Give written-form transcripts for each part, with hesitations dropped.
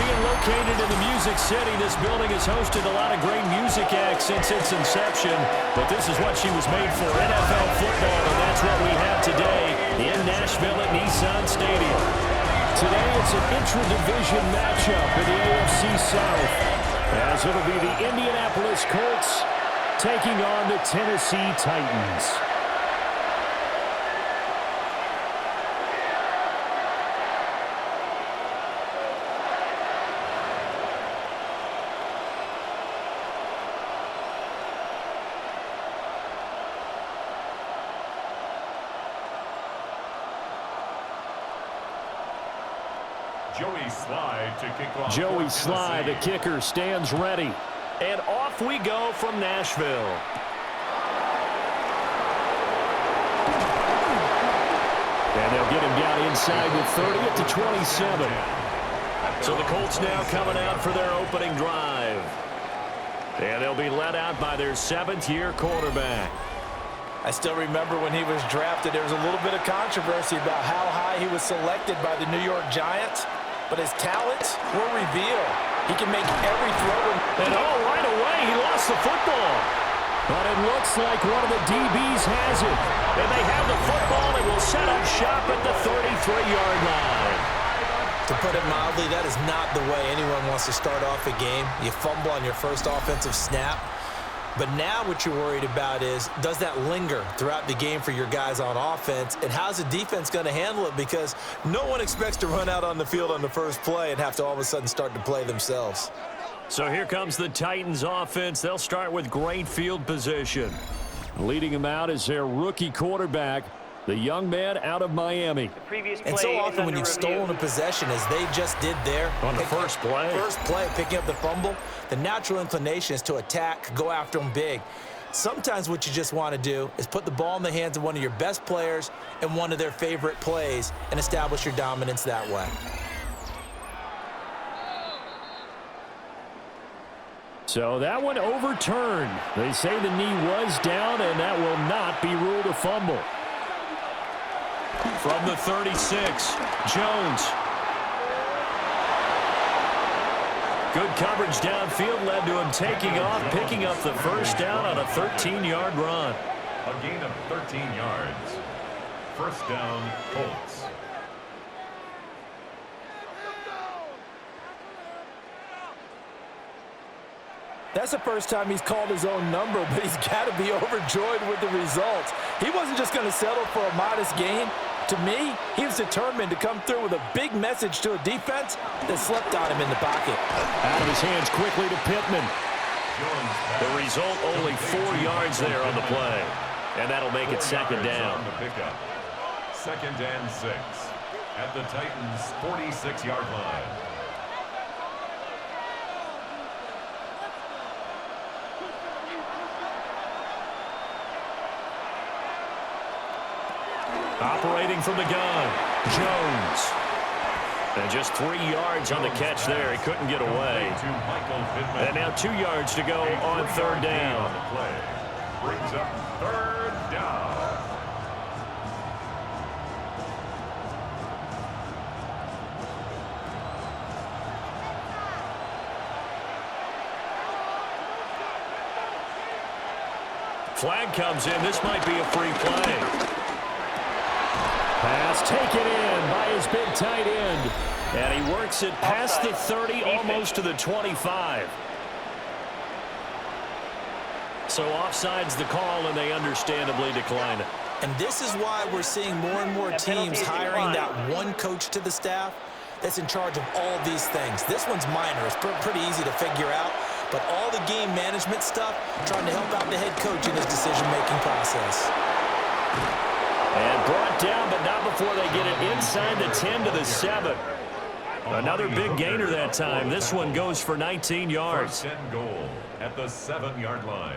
being located in the Music City, this building has hosted a lot of great music acts since its inception, but this is what she was made for, NFL football, and that's what we have today in Nashville at Nissan Stadium. Today it's an intra-division matchup in the AFC South, as it'll be the Indianapolis Colts taking on the Tennessee Titans. Joey Sly, the kicker, stands ready. And off we go from Nashville. And they'll get him down inside the 30 at the 27. So the Colts now coming out for their opening drive. And they'll be led out by their 7th-year quarterback. I still remember when he was drafted, there was a little bit of controversy about how high he was selected by the New York Giants. But his talents were revealed. He can make every throw. And right away, he lost the football. But it looks like one of the DBs has it. And they have the football and will set up shop at the 33-yard line. To put it mildly, that is not the way anyone wants to start off a game. You fumble on your first offensive snap. But now what you're worried about is, does that linger throughout the game for your guys on offense? And how's the defense going to handle it? Because no one expects to run out on the field on the first play and have to all of a sudden start to play themselves. So here comes the Titans offense. They'll start with great field position. Leading them out is their rookie quarterback, the young man out of Miami. And so often when you've stolen a possession, as they just did there, on the first play, picking up the fumble, the natural inclination is to attack, go after them big. Sometimes what you just want to do is put the ball in the hands of one of your best players in one of their favorite plays and establish your dominance that way. So that one overturned. They say the knee was down, and that will not be ruled a fumble. From the 36, Jones. Good coverage downfield led to him taking off, picking up the first down on a 13-yard run. A gain of 13 yards. First down, Colts. That's the first time he's called his own number, but he's got to be overjoyed with the results. He wasn't just going to settle for a modest gain. To me, he was determined to come through with a big message to a defense that slept on him in the pocket. Out of his hands quickly to Pittman. The result, only 4 yards there on the play. And that'll make it second down. Second and 6 at the Titans' 46-yard line. Operating from the gun, Jones. And just 3 yards on the catch there. He couldn't get away. And now 2 yards to go on third down. Brings up third down. Flag comes in. This might be a free play. Pass taken in by his big tight end. And he works it past the 30, almost to the 25. So offside's the call, and they understandably decline it. And this is why we're seeing more and more teams hiring that one coach to the staff that's in charge of all these things. This one's minor. It's pretty easy to figure out. But all the game management stuff, trying to help out the head coach in his decision-making process. And brought down, but not before they get it inside the 10 to the 7. Another big gainer that time. This one goes for 19 yards. First and goal at the 7-yard line.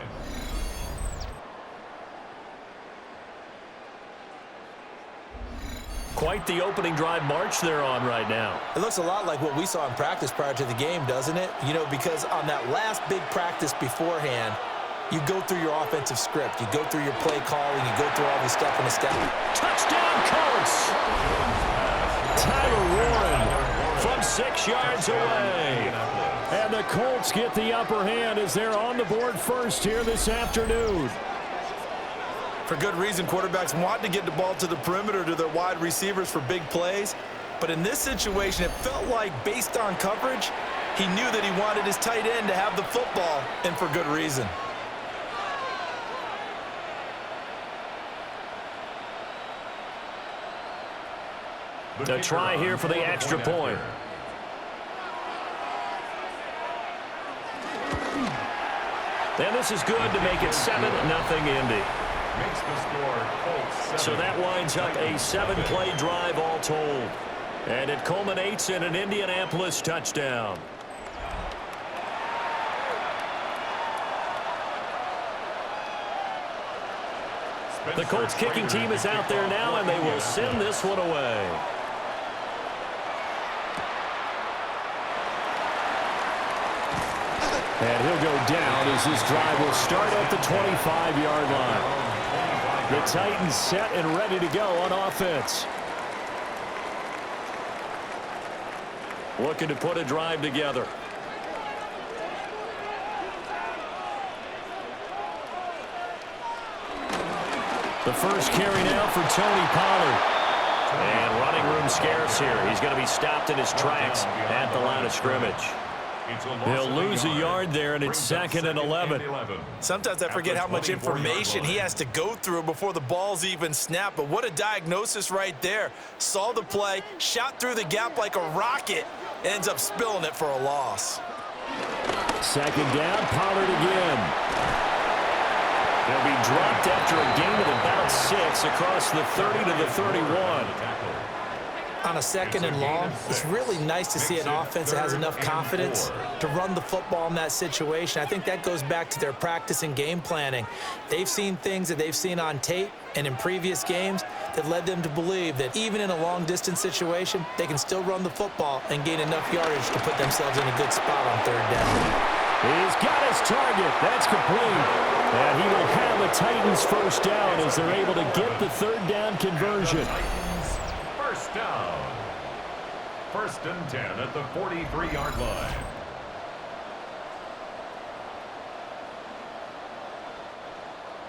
Quite the opening drive march they're on right now. It looks a lot like what we saw in practice prior to the game, doesn't it? You know, because on that last big practice beforehand, you go through your offensive script. You go through your play calling. You go through all the step in the step. Touchdown, Colts! Tyler Warren from 6 yards away. And the Colts get the upper hand as they're on the board first here this afternoon. For good reason, quarterbacks want to get the ball to the perimeter to their wide receivers for big plays. But in this situation, it felt like, based on coverage, he knew that he wanted his tight end to have the football, and for good reason. The try here for the extra point. And this is good to make it 7-0 Indy. Makes the score Colts 7. So that winds up a 7-play drive all told. And it culminates in an Indianapolis touchdown. The Colts kicking team is out there now, and they will send this one away. And he'll go down as this drive will start at the 25-yard line. The Titans set and ready to go on offense. Looking to put a drive together. The first carry now for Tony Pollard. And running room scarce here. He's going to be stopped in his tracks at the line of scrimmage. He'll lose a yard there, and it's 2nd and 11. Sometimes I forget how much information he has to go through before the ball's even snapped. But what a diagnosis right there. Saw the play, shot through the gap like a rocket, ends up spilling it for a loss. 2nd down, Pollard again. He'll be dropped after a gain of about 6 across the 30 to the 31. On a 2nd and long, it's really nice to see an offense that has enough confidence to run the football in that situation. I think that goes back to their practice and game planning. They've seen things that they've seen on tape and in previous games that led them to believe that even in a long-distance situation, they can still run the football and gain enough yardage to put themselves in a good spot on 3rd down. He's got his target. That's complete. And he will have the Titans first down as they're able to get the 3rd down conversion. First down. 1st and 10 at the 43-yard line.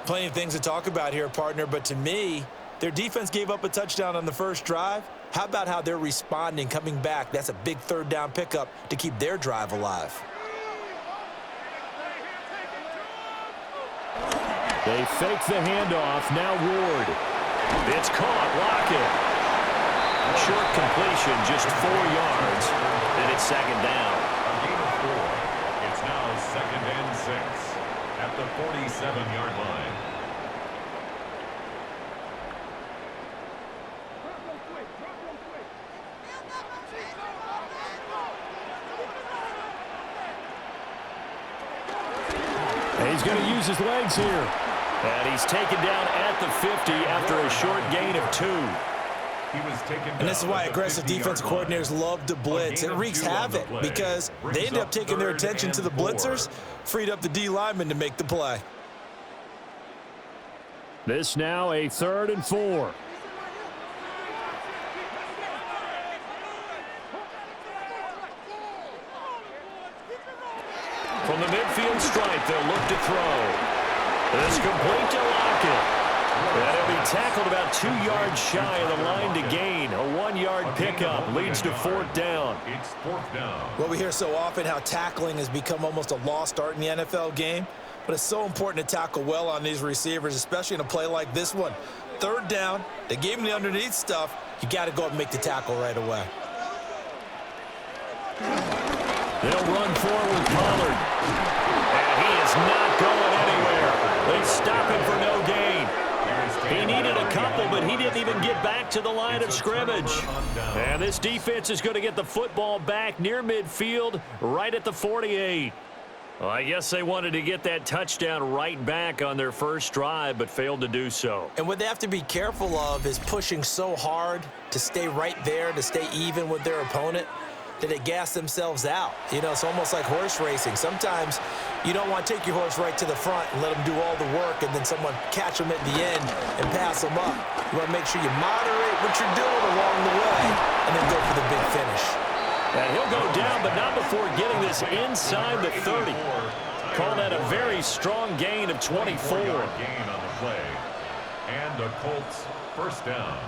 Plenty of things to talk about here, partner, but to me, their defense gave up a touchdown on the first drive. How about how they're responding, coming back? That's a big 3rd down pickup to keep their drive alive. They fake the handoff. Now Ward. It's caught. Lockett. Short completion, just 4 yards, and it's 2nd down. A gain of 4. It's now 2nd and 6 at the 47-yard line. And he's going to use his legs here. And he's taken down at the 50 after a short gain of 2. And this is why aggressive defensive coordinators love to blitz. It wreaks havoc because they end up taking their attention to the blitzers, freed up the D lineman to make the play. This now a 3rd and 4. From the midfield stripe, they'll look to throw. This complete to Lockett. And he'll be tackled about 2 yards shy of the line to gain. A 1-yard pickup leads to 4th down. It's 4th down. Well, we hear so often how tackling has become almost a lost art in the NFL game, but it's so important to tackle well on these receivers, especially in a play like this one. 3rd down, they gave him the underneath stuff. You got to go up and make the tackle right away. They'll run forward with Pollard. And he is not going anywhere. They stop him for no gain. He needed a couple, but he didn't even get back to the line of scrimmage. And this defense is going to get the football back near midfield, right at the 48. Well, I guess they wanted to get that touchdown right back on their first drive, but failed to do so. And what they have to be careful of is pushing so hard to stay right there, to stay even with their opponent, that they gas themselves out. You know, it's almost like horse racing. Sometimes you don't want to take your horse right to the front and let them do all the work and then someone catch them at the end and pass them up. You want to make sure you moderate what you're doing along the way and then go for the big finish. And he'll go down, but not before getting this inside the 30. Call that a very strong gain of 24. Gain on the play. And the Colts first down.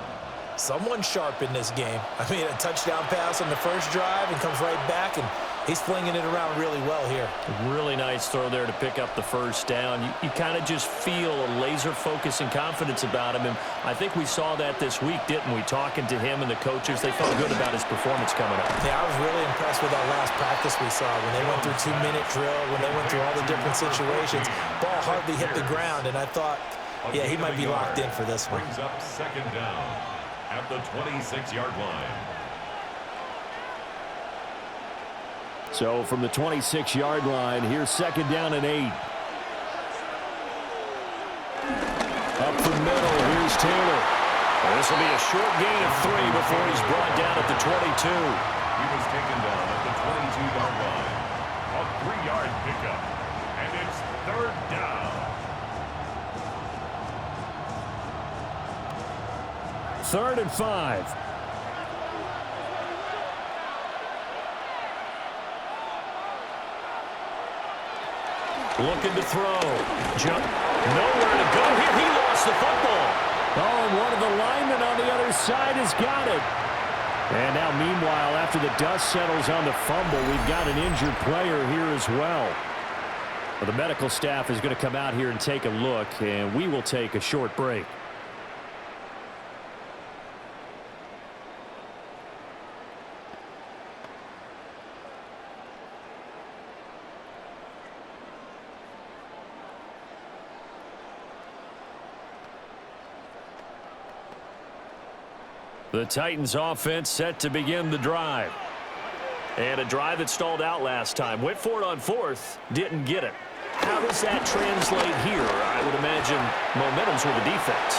Someone sharp in this game. I mean, a touchdown pass on the first drive and comes right back, and he's flinging it around really well here. Really nice throw there to pick up the first down. You kind of just feel a laser focus and confidence about him, and I think we saw that this week, didn't we? Talking to him and the coaches, they felt good about his performance coming up. Yeah, I was really impressed with that last practice we saw when they went through 2-minute drill, when they went through all the different situations. Ball hardly hit the ground, and I thought, yeah, he might be locked in for this one. Brings up second down at the 26-yard line. So from the 26-yard line, here's second down and 8. Up the middle, here's Taylor. This will be a short gain of 3 before he's brought down at the 22. He was taken down at the 22-yard line. A 3-yard pickup, and it's third down. Third and 5. Looking to throw. Jump. Nowhere to go here. He lost the football. Oh, and one of the linemen on the other side has got it. And now, meanwhile, after the dust settles on the fumble, we've got an injured player here as well. Well, the medical staff is going to come out here and take a look, and we will take a short break. The Titans offense set to begin the drive. And a drive that stalled out last time. Went for it on fourth, didn't get it. How does that translate here? I would imagine momentum's with the defense.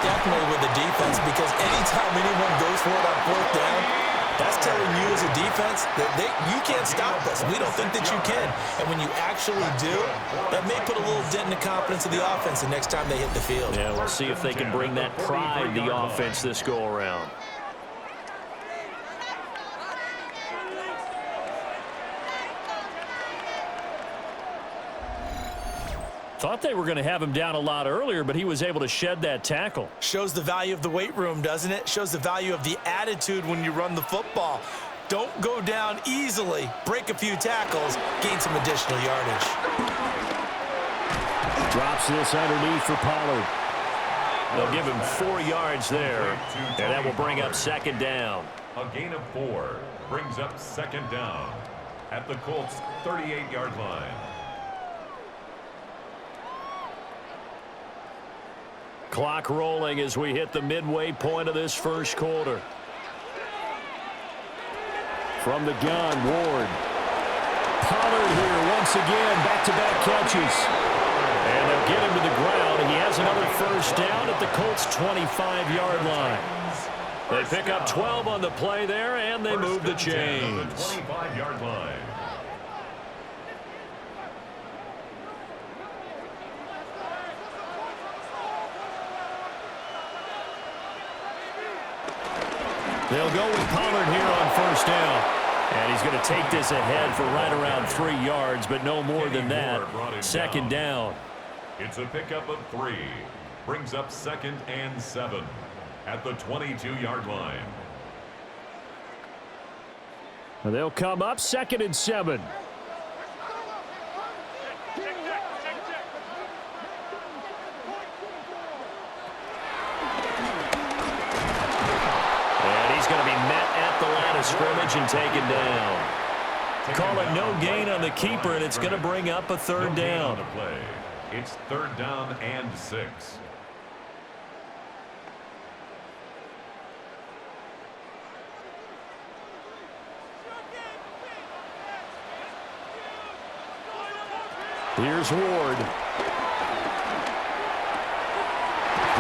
Definitely with the defense, because anytime anyone goes for it on fourth down, that's telling you as a defense that you can't stop us. We don't think that you can. And when you actually do, that may put a little dent in the confidence of the offense the next time they hit the field. Yeah, we'll see if they can bring that pride to the offense this go-around. Thought they were going to have him down a lot earlier, but he was able to shed that tackle. Shows the value of the weight room, doesn't it? Shows the value of the attitude when you run the football. Don't go down easily. Break a few tackles. Gain some additional yardage. Drops this underneath for Pollard. They'll give him 4 yards there, and that will bring up second down. A gain of 4 brings up second down at the Colts' 38-yard line. Clock rolling as we hit the midway point of this first quarter. From the gun, Ward. Pollard here once again, back-to-back catches. And they'll get him to the ground. He has another first down at the Colts' 25-yard line. They pick up 12 on the play there, and they move the chains. 25-yard line. They'll go with Pollard here on first down. And he's going to take this ahead for right around 3 yards, but no more than that. Second down. It's a pickup of 3. Brings up second and 7 at the 22-yard line. They'll come up second and 7. Scrimmage and taken down. Call it no gain on the keeper, and it's going to bring up a third down. It's third down and 6. Here's Ward.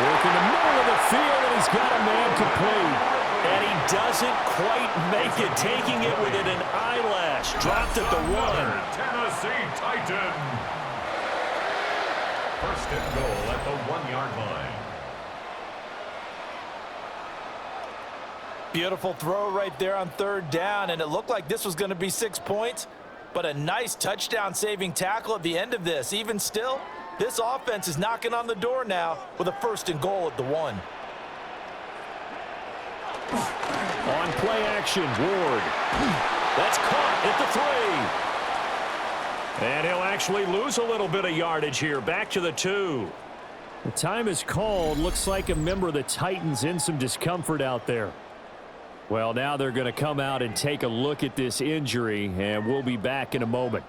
Working the middle of the field, and he's got a man complete. And he doesn't quite make it, taking it within an eyelash. Dropped at the 1. Tennessee Titan. First and goal at the 1-yard line. Beautiful throw right there on third down, and it looked like this was going to be 6 points, but a nice touchdown-saving tackle at the end of this. Even still, this offense is knocking on the door now with a 1st and goal at the 1. On play action, Ward. That's caught at the 3. And he'll actually lose a little bit of yardage here. Back to the 2. The time is called. Looks like a member of the Titans in some discomfort out there. Well, now they're going to come out and take a look at this injury, and we'll be back in a moment.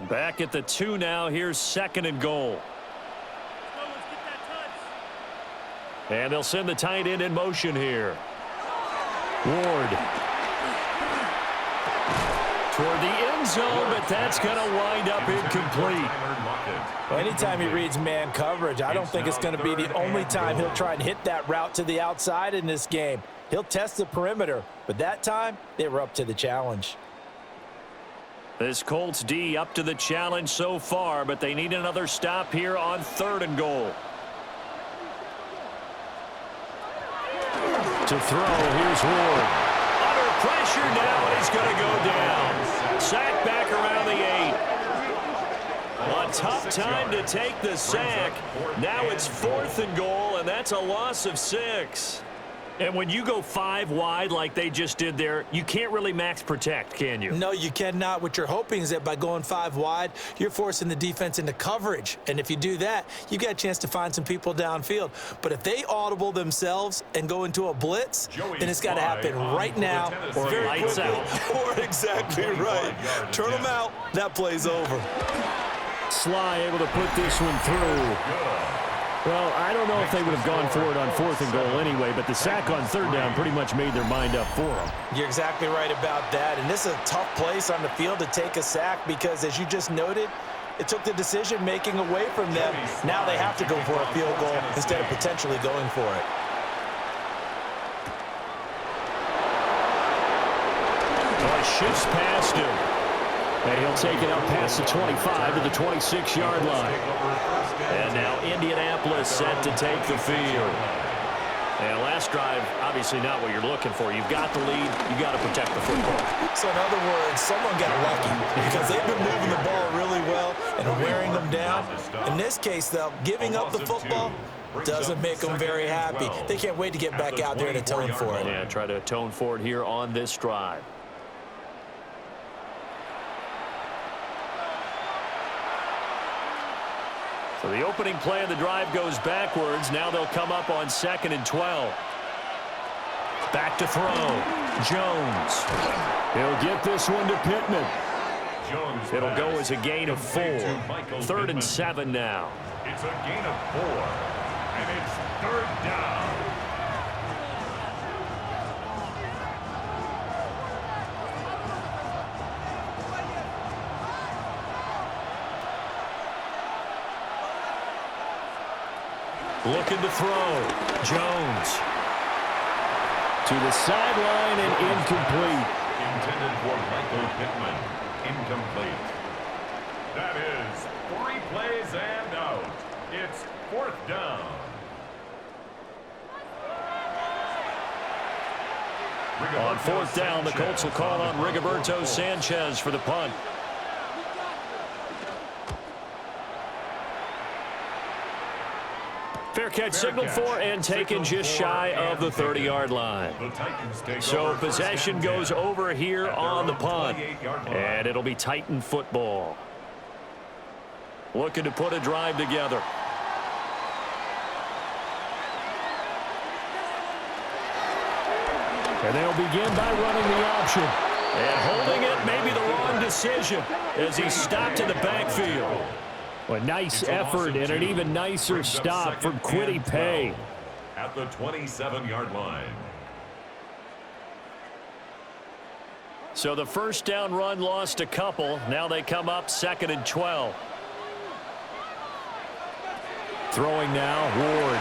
Back at the 2 now. Here's 2nd and goal. And they'll send the tight end in motion here. Ward. Toward the end zone, but that's going to wind up incomplete. Anytime he reads man coverage, I don't think it's going to be the only time he'll try and hit that route to the outside in this game. He'll test the perimeter, but that time they were up to the challenge. This Colts D up to the challenge so far, but they need another stop here on 3rd and goal. To throw, here's Ward. Under pressure now, and he's going to go down. Sack back around the 8. A tough time to take the sack. Now it's 4th and goal, and that's a loss of 6. And when you go 5 wide like they just did there, you can't really max protect, can you? No, you cannot. What you're hoping is that by going 5 wide, you're forcing the defense into coverage. And if you do that, you got a chance to find some people downfield. But if they audible themselves and go into a blitz, then it's got to happen right now or very lights quickly. out. Or exactly right. Turn them out. That play's over. Sly able to put this one through. Well, I don't know if they would have gone for it on 4th and goal anyway, but the sack on 3rd down pretty much made their mind up for them. You're exactly right about that, and this is a tough place on the field to take a sack because, as you just noted, it took the decision-making away from them. Now they have to go for a field goal instead of potentially going for it. Well, shifts past him. And he'll take it up past the 25 to the 26-yard line. And now Indianapolis set to take the field. And last drive, obviously not what you're looking for. You've got the lead. You've got to protect the football. So in other words, someone got lucky because they've been moving the ball really well and wearing them down. In this case, though, giving up the football doesn't make them very happy. They can't wait to get back out there and atone for it. Yeah, try to atone for it here on this drive. So the opening play of the drive goes backwards. Now they'll come up on 2nd and 12. Back to throw. Jones. He'll get this one to Pittman. It'll go as a gain of 4. 3rd and 7 now. It's a gain of 4, and it's 3rd down. Looking to throw. Jones. To the sideline and incomplete. Intended for Michael Pittman. Incomplete. That is 3 plays and out. It's 4th down. On 4th down, the Colts will call on Rigoberto Sanchez for the punt. Fair catch signaled for and taken just shy of the 30-yard line. So possession goes over here on the punt. And it'll be Titan football. Looking to put a drive together. And they'll begin by running the option. And holding it may be the wrong decision as he stopped in the backfield. A nice effort and an even nicer stop from Kwity Paye. At the 27-yard line. So the first down run lost a couple. Now they come up 2nd and 12. Throwing now, Ward.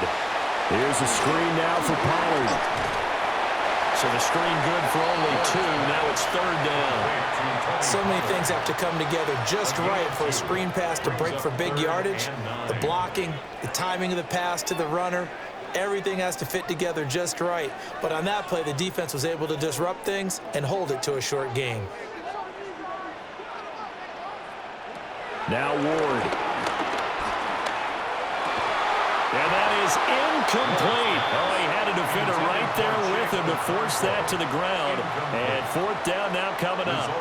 Here's a screen now for Pollard. So the screen good for only 2. Now it's 3rd down. So many things have to come together just right for a screen pass to break for big yardage. The blocking, the timing of the pass to the runner, everything has to fit together just right. But on that play, the defense was able to disrupt things and hold it to a short gain. Now Ward. And that is incomplete. Oh, he had a defender right there with him to force that to the ground. And 4th down now coming up.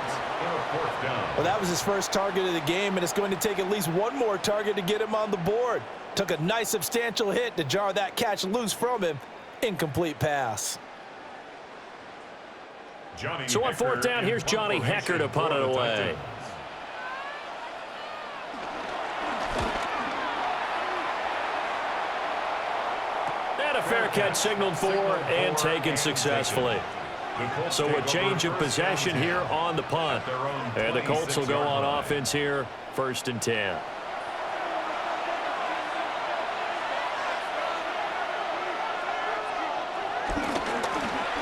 Well, that was his first target of the game, and it's going to take at least one more target to get him on the board. Took a nice substantial hit to jar that catch loose from him. Incomplete pass. So on 4th down, here's Johnny Hecker to punt it away. A fair catch signaled for and taken successfully. So a change of possession here on the punt. And the Colts will go on offense here, 1st and 10.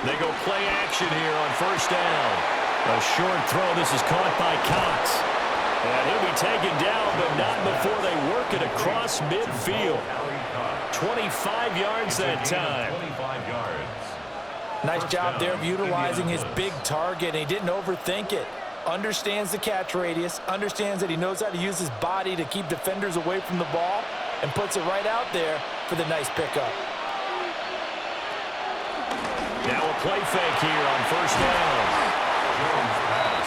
They go play action here on 1st down. A short throw. This is caught by Cox. And he'll be taken down, but not before they work it across midfield. 25 yards that time. Nice job there of utilizing his big target. He didn't overthink it. Understands the catch radius, understands that he knows how to use his body to keep defenders away from the ball, and puts it right out there for the nice pickup. Now a play fake here on 1st down.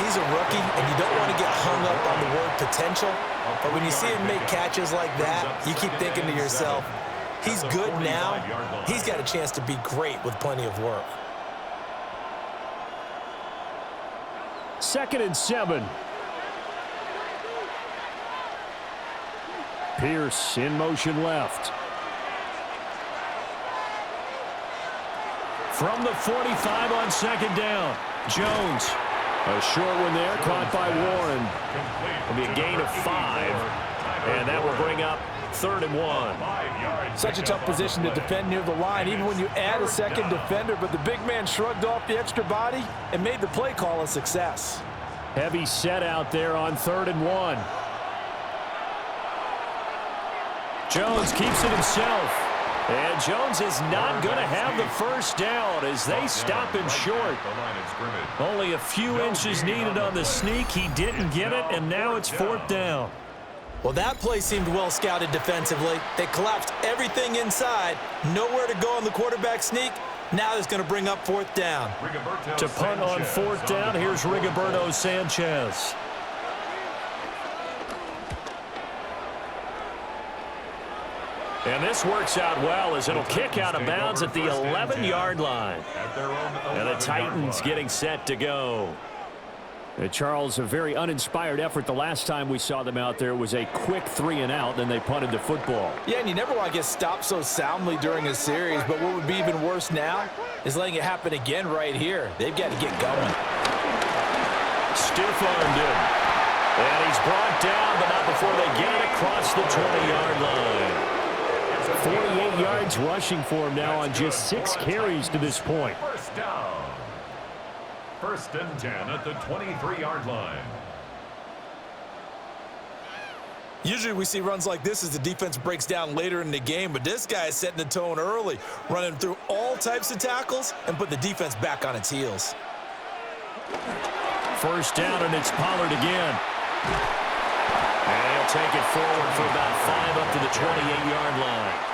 He's a rookie, and you don't want to get hung up on the word potential. But when you see him make catches like that, you keep thinking to yourself, he's good now. He's got a chance to be great with plenty of work. 2nd and 7. Pierce in motion left. From the 45 on 2nd down. Jones. A short one there, caught by Warren. It'll be a gain of 5. And that will bring up 3rd and 1. Such a tough position to defend near the line, even when you add a second defender, but the big man shrugged off the extra body and made the play call a success. Heavy set out there on 3rd and 1. Jones keeps it himself. And Jones is not going to have the 1st down as they stop him short. Only a few inches needed on the sneak. He didn't get it, and now it's 4th down. Well, that play seemed well scouted defensively. They collapsed everything inside. Nowhere to go on the quarterback sneak. Now it's going to bring up 4th down. To punt on 4th down, here's Rigoberto Sanchez. And this works out well as it'll kick out of bounds at the 11-yard line. And the Titans getting set to go. Charles, a very uninspired effort the last time we saw them out there. It was a quick 3-and-out, then they punted the football. Yeah, and you never want to get stopped so soundly during a series, but what would be even worse now is letting it happen again right here. They've got to get going. Stiff-armed him. And he's brought down, but not before they get it across the 20-yard line. 48 yards rushing for him now on just 6 carries to this point. 1st down. 1st and 10 at the 23-yard line. Usually we see runs like this as the defense breaks down later in the game, but this guy is setting the tone early, running through all types of tackles and put the defense back on its heels. 1st down, and it's Pollard again. And he'll take it forward for about 5 up to the 28-yard line.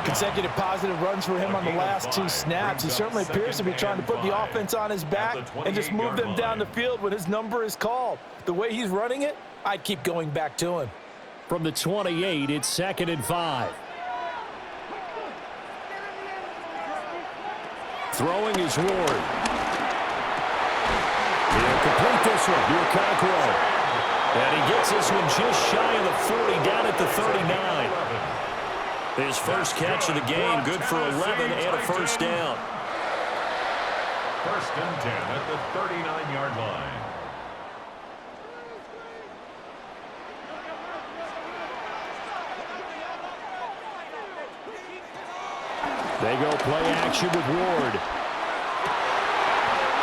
Consecutive positive runs for him on the last 2 snaps. He certainly appears to be trying to put the offense on his back and just move them down the field when his number is called. The way he's running it, I'd keep going back to him. From the 28, it's 2nd and 5. Throwing is Ward. He'll complete this one. Okonkwo. And he gets this one just shy of the 40, down at the 39. His first catch of the game, good for 11 and a 1st down. 1st and 10 at the 39-yard line. They go play action with Ward.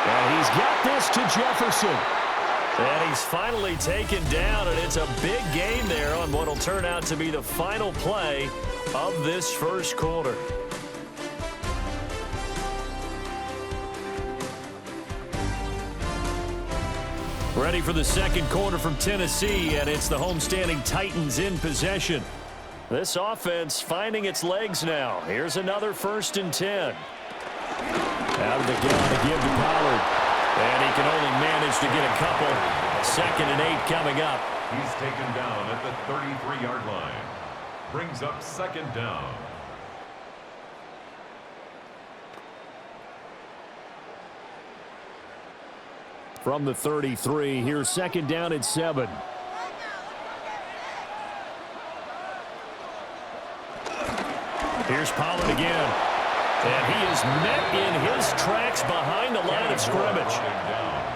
And he's got this to Jefferson. And he's finally taken down, and it's a big gain there on what will turn out to be the final play of this first quarter. Ready for the second quarter from Tennessee, and it's the homestanding Titans in possession. This offense finding its legs now. Here's another 1st and 10. Out of the gun to give to Pollard. And he can only manage to get a couple. 2nd and 8 coming up. He's taken down at the 33-yard line. Brings up 2nd down. From the 33, here's 2nd down and 7. Here's Pollard again. And he is met in his tracks behind the line of scrimmage.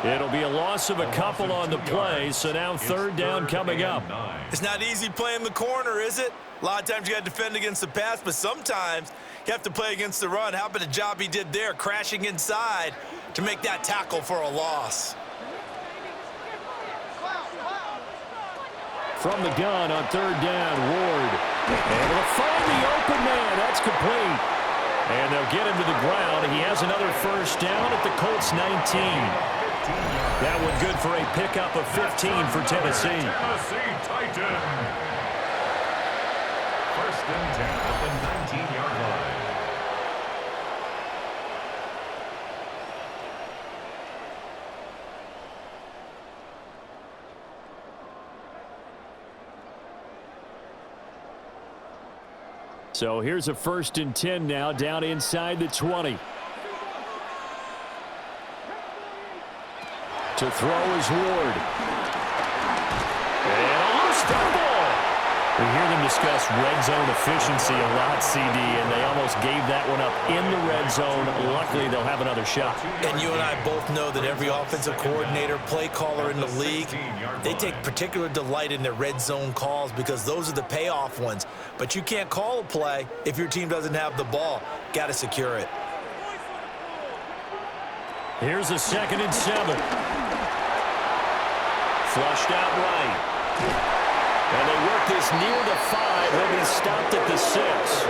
It'll be a loss of a couple on the play, so now 3rd down coming up. It's not easy playing the corner, is it? A lot of times you got to defend against the pass, but sometimes you have to play against the run. How about the job he did there, crashing inside to make that tackle for a loss? From the gun on 3rd down, Ward. Able to find the open man. That's complete. And they'll get him to the ground. He has another 1st down at the Colts 19. That one good for a pickup of 15 for Tennessee. Tennessee Titans. 1st and 10 at the 19-yard line. So here's a 1st and 10 now, down inside the 20. To throw is Ward. And a loose football. We hear them discuss red zone efficiency a lot, CD, and they almost gave that one up in the red zone. Luckily, they'll have another shot. And you and I both know that every offensive coordinator, play caller in the league, they take particular delight in their red zone calls because those are the payoff ones. But you can't call a play if your team doesn't have the ball. Got to secure it. Here's a 2nd and 7. Flushed out right. And they work this near the 5. He'll be stopped at the 6.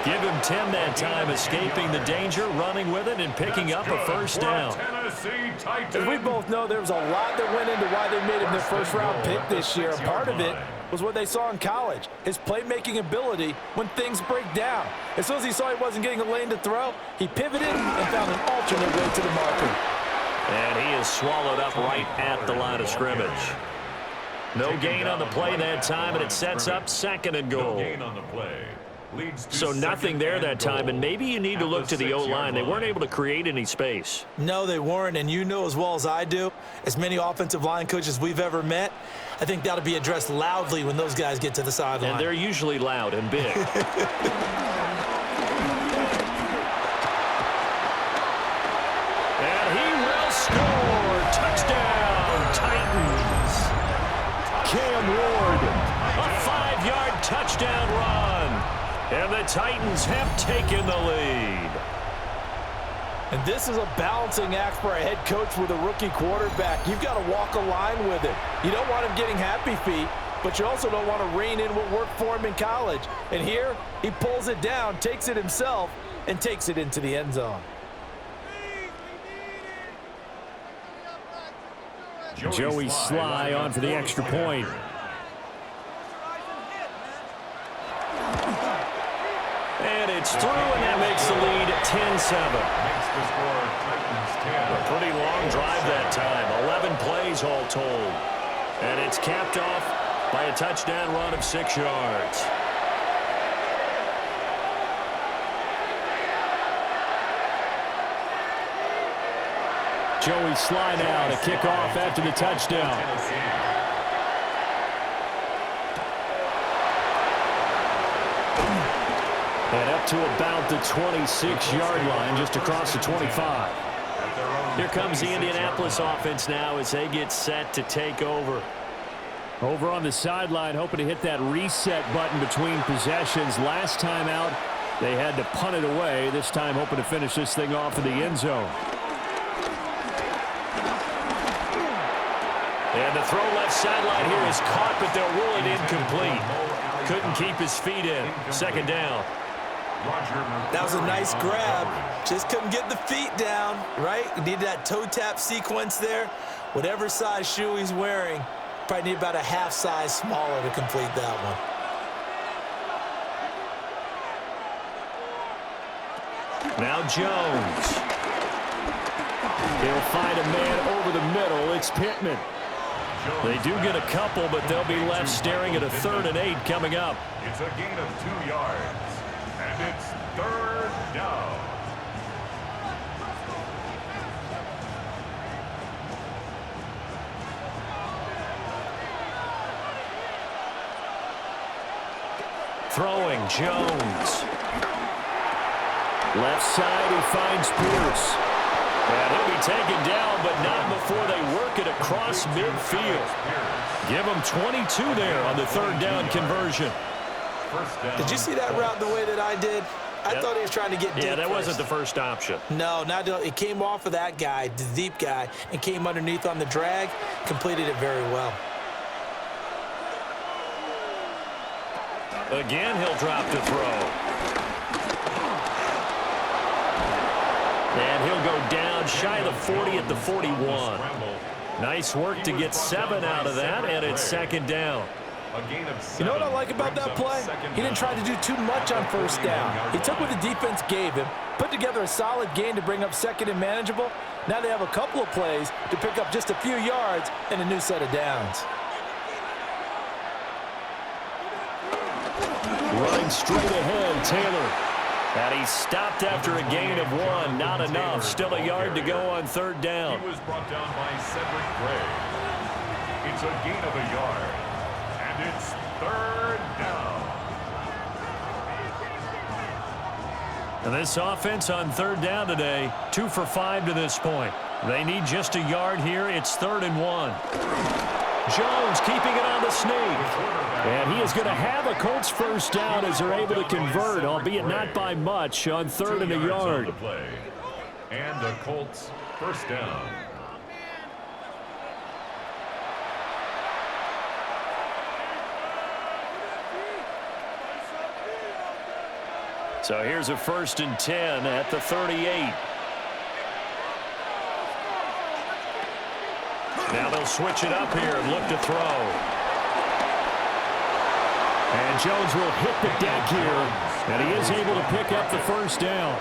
Give him 10 that time, escaping the danger, running with it, and picking up a 1st down. As we both know, there was a lot that went into why they made him their 1st-round pick this year. And part of it was what they saw in college, his playmaking ability when things break down. As soon as he saw he wasn't getting a lane to throw, he pivoted and found an alternate way to the marker. And he is swallowed up right at the line of scrimmage. No gain on the play that time, and it sets up 2nd and goal. So nothing there that time, and maybe you need to look to the O-line. They weren't able to create any space. No, they weren't, and you know as well as I do, as many offensive line coaches we've ever met, I think that'll be addressed loudly when those guys get to the sideline. And they're usually loud and big. And he will score. Touchdown, Titans. Cam Ward, a 5-yard touchdown run. And the Titans have taken the lead. And this is a balancing act for a head coach with a rookie quarterback. You've got to walk a line with it. You don't want him getting happy feet, but you also don't want to rein in what worked for him in college. And here, he pulls it down, takes it himself, and takes it into the end zone. Joey Sly on for the extra point. And it's through, and that makes the lead 10-7. A pretty long drive that time. 11 plays all told. And it's capped off by a touchdown run of 6 yards. Joey Sly now to kick off after the touchdown. And up to about the 26-yard line, just across the 25. Here comes the Indianapolis offense now as they get set to take over. Over on the sideline, hoping to hit that reset button between possessions. Last time out, They had to punt it away, this time hoping to finish this thing off in the end zone. And the throw left sideline here is caught, but they'll rule it incomplete. Couldn't keep his feet in. Second down. That was a nice grab. Just couldn't get the feet down, right? He needed that toe tap sequence there. Whatever size shoe he's wearing, probably need about a half size smaller to complete that one. Now Jones. He'll find a man over the middle. It's Pittman. They do get a couple, but they'll be left staring at a 3rd and 8 coming up. It's a gain of 2 yards, and it's 3rd down. Throwing, Jones. Left side, he finds Pierce. And he'll be taken down, but not before they work it across midfield. Give him 22 there on the 3rd down conversion. Did you see that route the way that I did? I thought he was trying to get deep. Yeah, that first. wasn't the first option. No, it came off of that guy, the deep guy, and came underneath on the drag, completed it very well. Again, he'll drop to throw. And he'll go down shy of the 40 at the 41. Nice work to get 7 out of that, and it's 2nd down. You know what I like about that play? He didn't try to do too much on 1st down. He took what the defense gave him, put together a solid gain to bring up 2nd and manageable. Now they have a couple of plays to pick up just a few yards and a new set of downs. Running straight ahead, Taylor. And he stopped after a gain of 1. Not enough. Still a yard to go on 3rd down. He was brought down by Cedric Gray. It's a gain of a yard. And it's 3rd down. And this offense on 3rd down today, 2 for 5 to this point. They need just a yard here. It's 3rd and 1. Jones keeping it on the sneak. And he is going to have a Colts 1st down as they're able to convert, albeit not by much, on 3rd and a yard. And the Colts 1st down. So here's a 1st and 10 at the 38. Now they'll switch it up here and look to throw. And Jones will hit the deck here, and he is able to pick up the 1st down.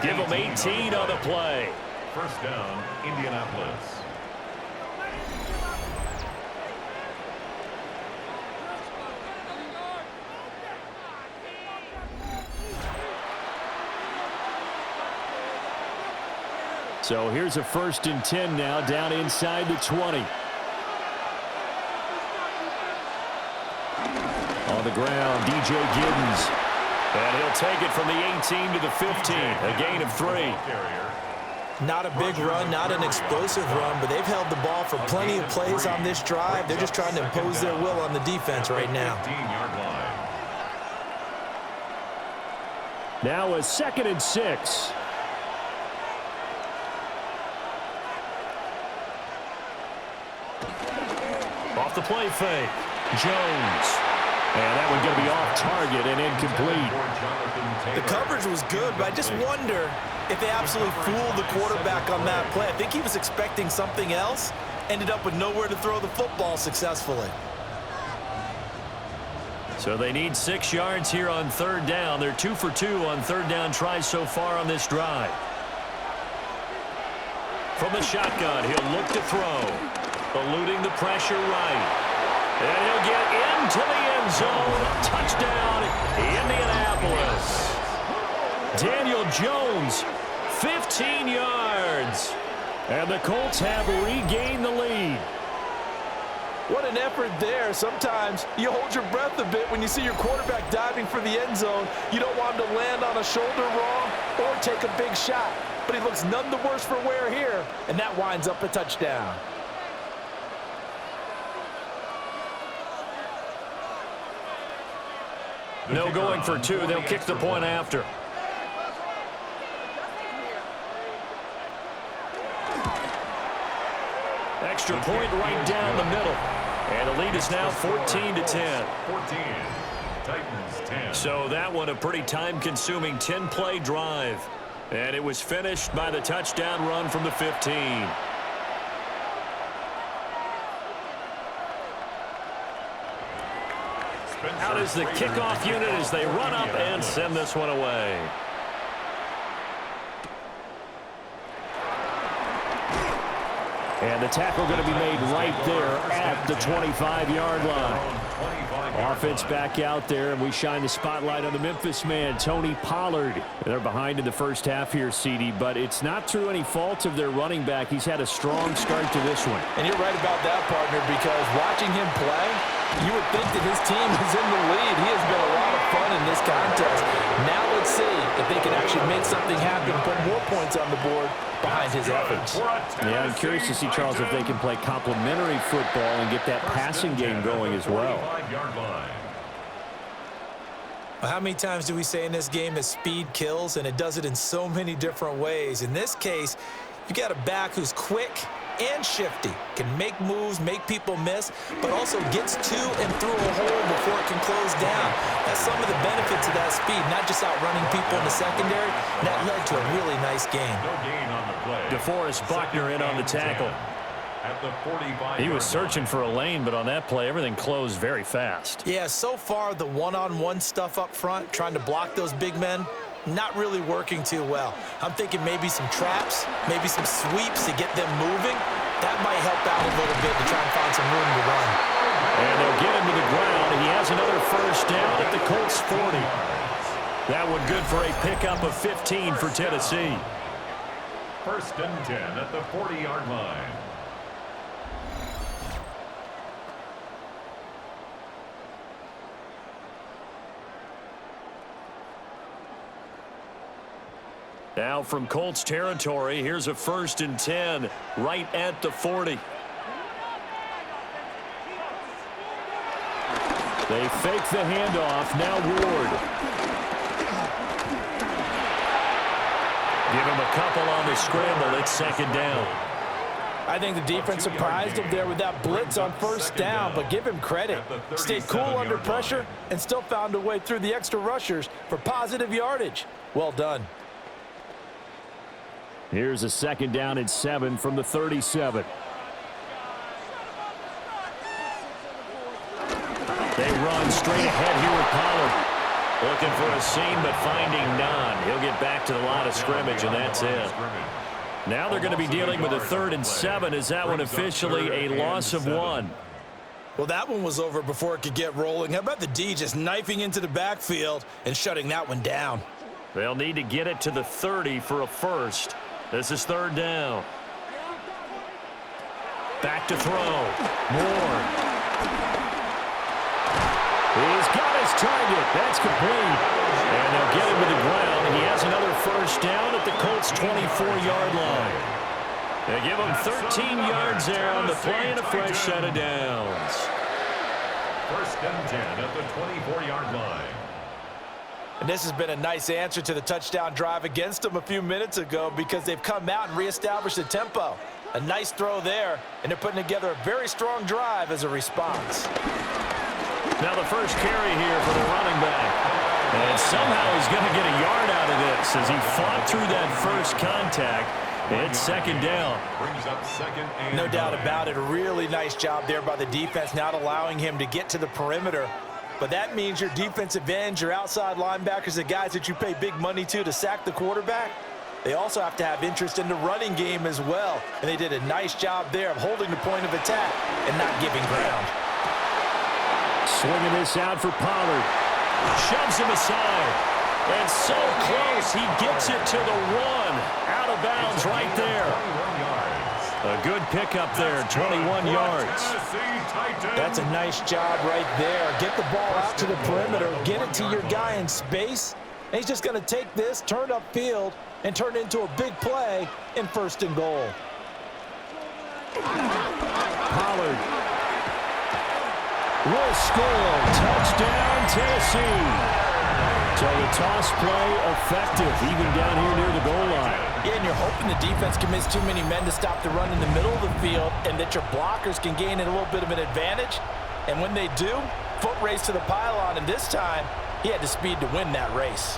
Give him 18 on the play. 1st down, Indianapolis. So here's a 1st and 10 now, down inside the 20. On the ground, DJ Giddens. And he'll take it from the 18 to the 15, a gain of 3. Not a big run, not an explosive run, but they've held the ball for plenty of plays on this drive. They're just trying to impose their will on the defense right now. Now a 2nd and 6. Off the play fake. Jones. And that one going to be off target and incomplete. The coverage was good, but I just wonder if they absolutely fooled the quarterback on that play. I think he was expecting something else, ended up with nowhere to throw the football successfully. So they need 6 yards here on 3rd down. They're 2 for 2 on 3rd down tries so far on this drive. From the shotgun, he'll look to throw. Eluding the pressure right. And he'll get into the end zone. Touchdown, Indianapolis. Daniel Jones, 15 yards. And the Colts have regained the lead. What an effort there. Sometimes you hold your breath a bit when you see your quarterback diving for the end zone. You don't want him to land on a shoulder wrong or take a big shot. But he looks none the worse for wear here, and that winds up a touchdown. No going for two. They'll kick the point after. Extra point right down the middle. And the lead is now 14-10. 14. Titans 10. So that one a pretty time-consuming 10-play drive. And it was finished by the touchdown run from the 15. Out is the kickoff unit as they run up and send this one away. And the tackle going to be made right there at the 25-yard line. Offense back out there, and we shine the spotlight on the Memphis man, Tony Pollard. They're behind in the first half here, CD, but it's not through any fault of their running back. He's had a strong start to this one. And you're right about that, partner, because watching him play, you would think that his team is in the lead. He has been a lot of fun in this contest. Now let's see if they can actually make something happen, put more points on the board behind his efforts. Yeah, I'm curious to see, Charles, if they can play complementary football and get that passing game going as well. How many times do we say in this game that speed kills, and it does it in so many different ways? In this case, you got a back who's quick and shifty, can make moves, make people miss, but also gets to and through a hole before it can close down. That's some of the benefits of that speed, not just outrunning people in the secondary. That led to a really nice game. DeForest Buckner in on the tackle. He was searching for a lane, but on that play, everything closed very fast. Yeah, so far the one-on-one stuff up front, trying to block those big men, not really working too well. I'm thinking maybe some traps, maybe some sweeps to get them moving. That might help out a little bit to try and find some room to run. And they'll get him to the ground. He has another first down at the Colts 40. That one good for a pickup of 15 for Tennessee. First and 10 at the 40-yard line. Now from Colts territory, here's a first and 10 right at the 40. They fake the handoff. Now Ward. Give him a couple on the scramble. It's second down. I think the defense surprised him there with that blitz on first down, but give him credit. Stayed cool under pressure and still found a way through the extra rushers for positive yardage. Well done. Here's a second down and 7 from the 37. They run straight ahead here with Pollard. Looking for a seam, but finding none. He'll get back to the line of scrimmage, and that's it. Now they're going to be dealing with a 3rd and 7. Is that one officially a loss of 1? Well, that one was over before it could get rolling. How about the D just knifing into the backfield and shutting that one down? They'll need to get it to the 30 for a first. This is 3rd down. Back to throw. Moore. He's got his target. That's complete. And they'll get him to the ground. He has another first down at the Colts' 24-yard line. They give him 13 yards there on the play and a fresh set of downs. First and 10 at the 24-yard line. And this has been a nice answer to the touchdown drive against them a few minutes ago because they've come out and reestablished the tempo. A nice throw there, and they're putting together a very strong drive as a response. Now the first carry here for the running back. And somehow he's going to get a yard out of this as he fought through that first contact. It's second down. No doubt about it. A really nice job there by the defense, not allowing him to get to the perimeter. But that means your defensive ends, your outside linebackers, the guys that you pay big money to sack the quarterback, they also have to have interest in the running game as well. And they did a nice job there of holding the point of attack and not giving ground. Swinging this out for Pollard. Shoves him aside. And so close, he gets it to the 1. Out of bounds right there. A good pickup there, 21 yards. That's a nice job right there. Get the ball out to the perimeter, get it to your guy in space. And he's just going to take this, turn upfield, and turn it into a big play in 1st and goal. Pollard will score. Touchdown, Tennessee. So the toss play effective, even down here near the goal line. Yeah, and you're hoping the defense can miss too many men to stop the run in the middle of the field and that your blockers can gain a little bit of an advantage. And when they do, foot race to the pylon, and this time, he had the speed to win that race.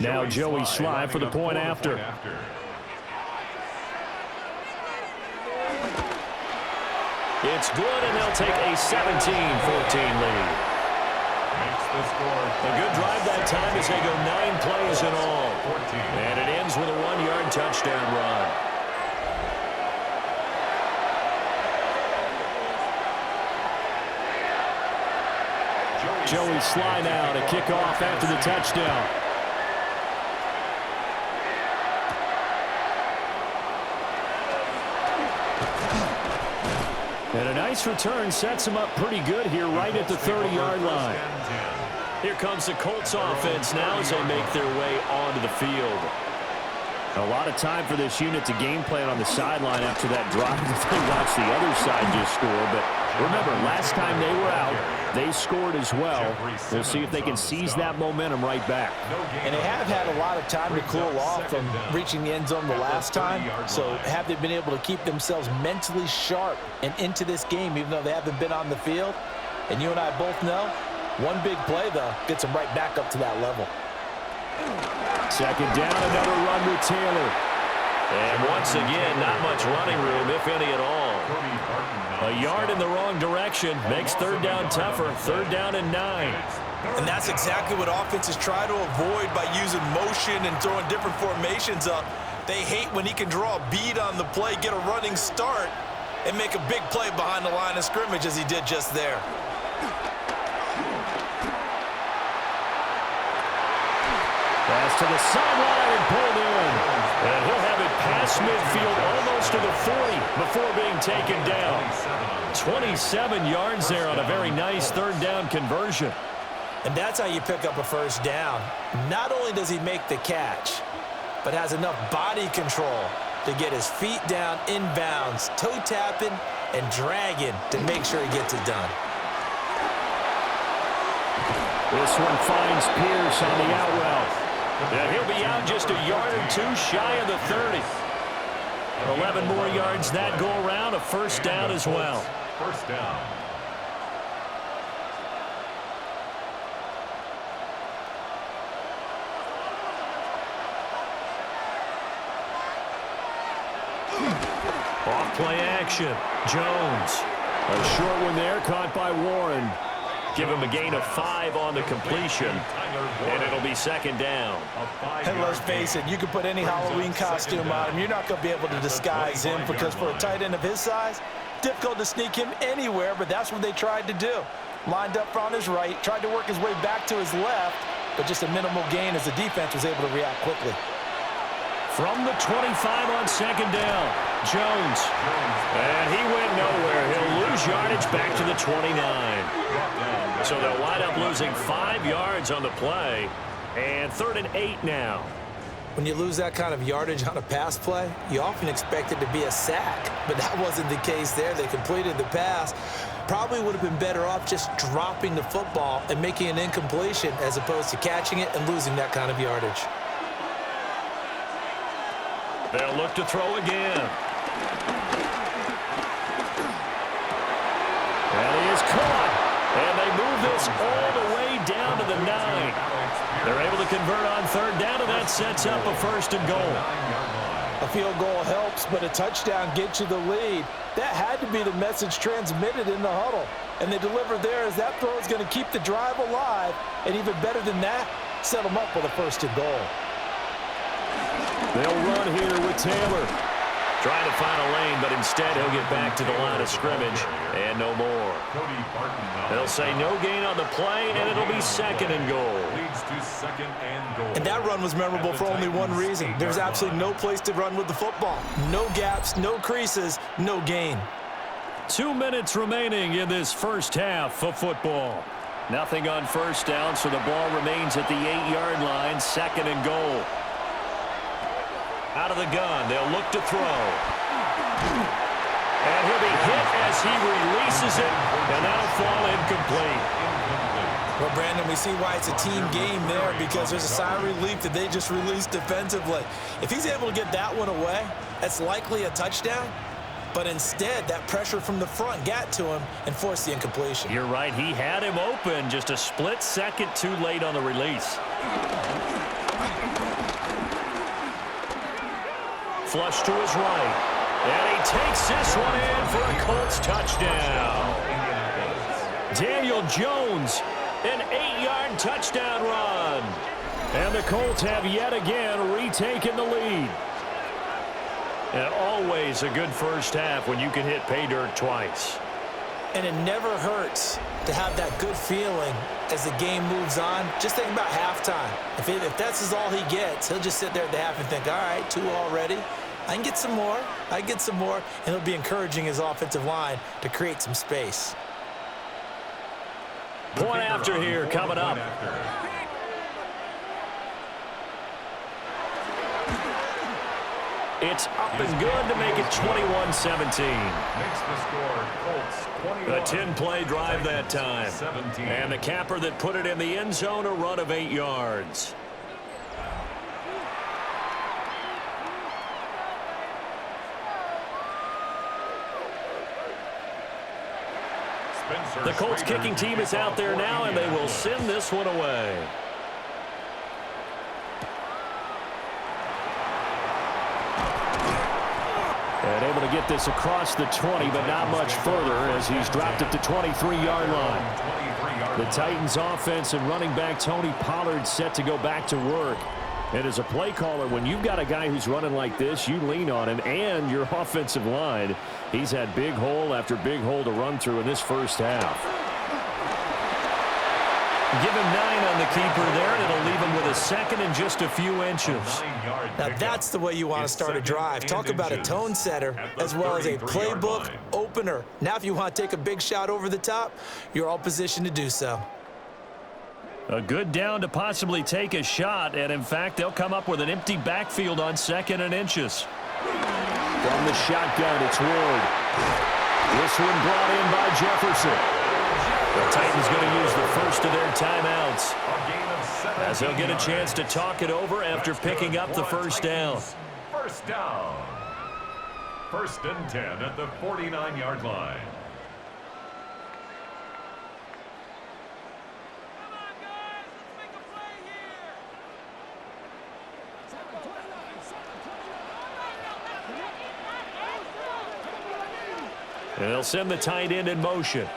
Now Joey Sly for the point after. It's good, and they'll take a 17-14 lead. A good drive that time as they go 9 plays in all. And it ends with a 1-yard touchdown run. Joey Sly now to kick off after the touchdown. And a nice return sets him up pretty good here right at the 30-yard line. Here comes the Colts offense now as they make their way onto the field. A lot of time for this unit to game plan on the sideline after that drive that they watched the other side just score. But remember, last time they were out, they scored as well. We'll see if they can seize that momentum right back. And they have had a lot of time to cool off from reaching the end zone the last time. So have they been able to keep themselves mentally sharp and into this game, even though they haven't been on the field? And you and I both know, one big play, though, gets them right back up to that level. Second down, another run with Taylor. And once again, not much running room, if any at all. A yard in the wrong direction makes third down tougher. Third down and 9. And that's exactly what offenses try to avoid by using motion and throwing different formations up. They hate when he can draw a bead on the play, get a running start, and make a big play behind the line of scrimmage as he did just there. Pass to the sideline and pulled in. And he'll have it past midfield almost to the 40 before being taken down. 27 yards there on a very nice third down conversion. And that's how you pick up a first down. Not only does he make the catch, but has enough body control to get his feet down inbounds, toe tapping and dragging to make sure he gets it done. This one finds Pierce on the out route. And he'll be out just a yard or two shy of the 30. 11 more yards that go around, a first down as well. First down. Off play action. Jones. A short one there, caught by Warren. Give him a gain of 5 on the completion, and it'll be second down. And let's face it, you can put any Halloween costume on him. You're not going to be able to disguise him because for a tight end of his size, difficult to sneak him anywhere, but that's what they tried to do. Lined up on his right, tried to work his way back to his left, but just a minimal gain as the defense was able to react quickly. From the 25 on second down, Jones. And he went nowhere. He'll lose yardage back to the 29. So they'll wind up losing 5 yards on the play. And 3rd and 8 now. When you lose that kind of yardage on a pass play, you often expect it to be a sack. But that wasn't the case there. They completed the pass. Probably would have been better off just dropping the football and making an incompletion as opposed to catching it and losing that kind of yardage. They'll look to throw again. And he is caught. And they move this all the way down to the 9. They're able to convert on 3rd down, and that sets up a 1st and goal. A field goal helps, but a touchdown gets you the lead. That had to be the message transmitted in the huddle. And they delivered there as that throw is going to keep the drive alive. And even better than that, set them up with a 1st and goal. They'll run here with Taylor. Trying to find a lane, but instead he'll get back to the line of scrimmage and no more. They'll say no gain on the play, and it'll be second and goal. And that run was memorable for only one reason. There's absolutely no place to run with the football. No gaps, no creases, no gain. 2 minutes remaining in this first half of football. Nothing on first down, so the ball remains at the 8-yard line, second and goal. Out of the gun, they'll look to throw. And he'll be hit as he releases it, and that'll fall incomplete. Well, Brandon, we see why it's a team game there, because there's a sigh of relief that they just released defensively. If he's able to get that one away, that's likely a touchdown. But instead, that pressure from the front got to him and forced the incompletion. You're right. He had him open, just a split second too late on the release. Flush to his right. And he takes this one in for a Colts touchdown. Daniel Jones, an 8-yard touchdown run. And the Colts have yet again retaken the lead. And always a good first half when you can hit pay dirt twice. And it never hurts to have that good feeling as the game moves on. Just think about halftime. If that's all he gets, he'll just sit there at the half and think, all right, 2 already. I can get some more. I get some more. And he'll be encouraging his offensive line to create some space. Point after here coming up. It's up and good to make it 21-17. A 10-play drive that time. And the capper that put it in the end zone, a run of 8 yards. The Colts kicking team is out there now, and they will send this one away. And able to get this across the 20, but not much further as he's dropped it to 23-yard line. The Titans offense and running back Tony Pollard set to go back to work. And as a play caller, when you've got a guy who's running like this, you lean on him and your offensive line. He's had big hole after big hole to run through in this first half. Give him 9 on the keeper there, and it'll leave him with a second and just a few inches. Now that's the way you want to start a drive. Talk about a tone setter as well as a playbook opener. Now if you want to take a big shot over the top, you're all positioned to do so. A good down to possibly take a shot, and in fact, they'll come up with an empty backfield on second and inches. From the shotgun, it's Ward. This one brought in by Jefferson. The Titans going to use the first of their timeouts as they'll get a chance to talk it over after picking up the first down. First down. 1st and 10 at the 49-yard line. And they'll send the tight end in motion.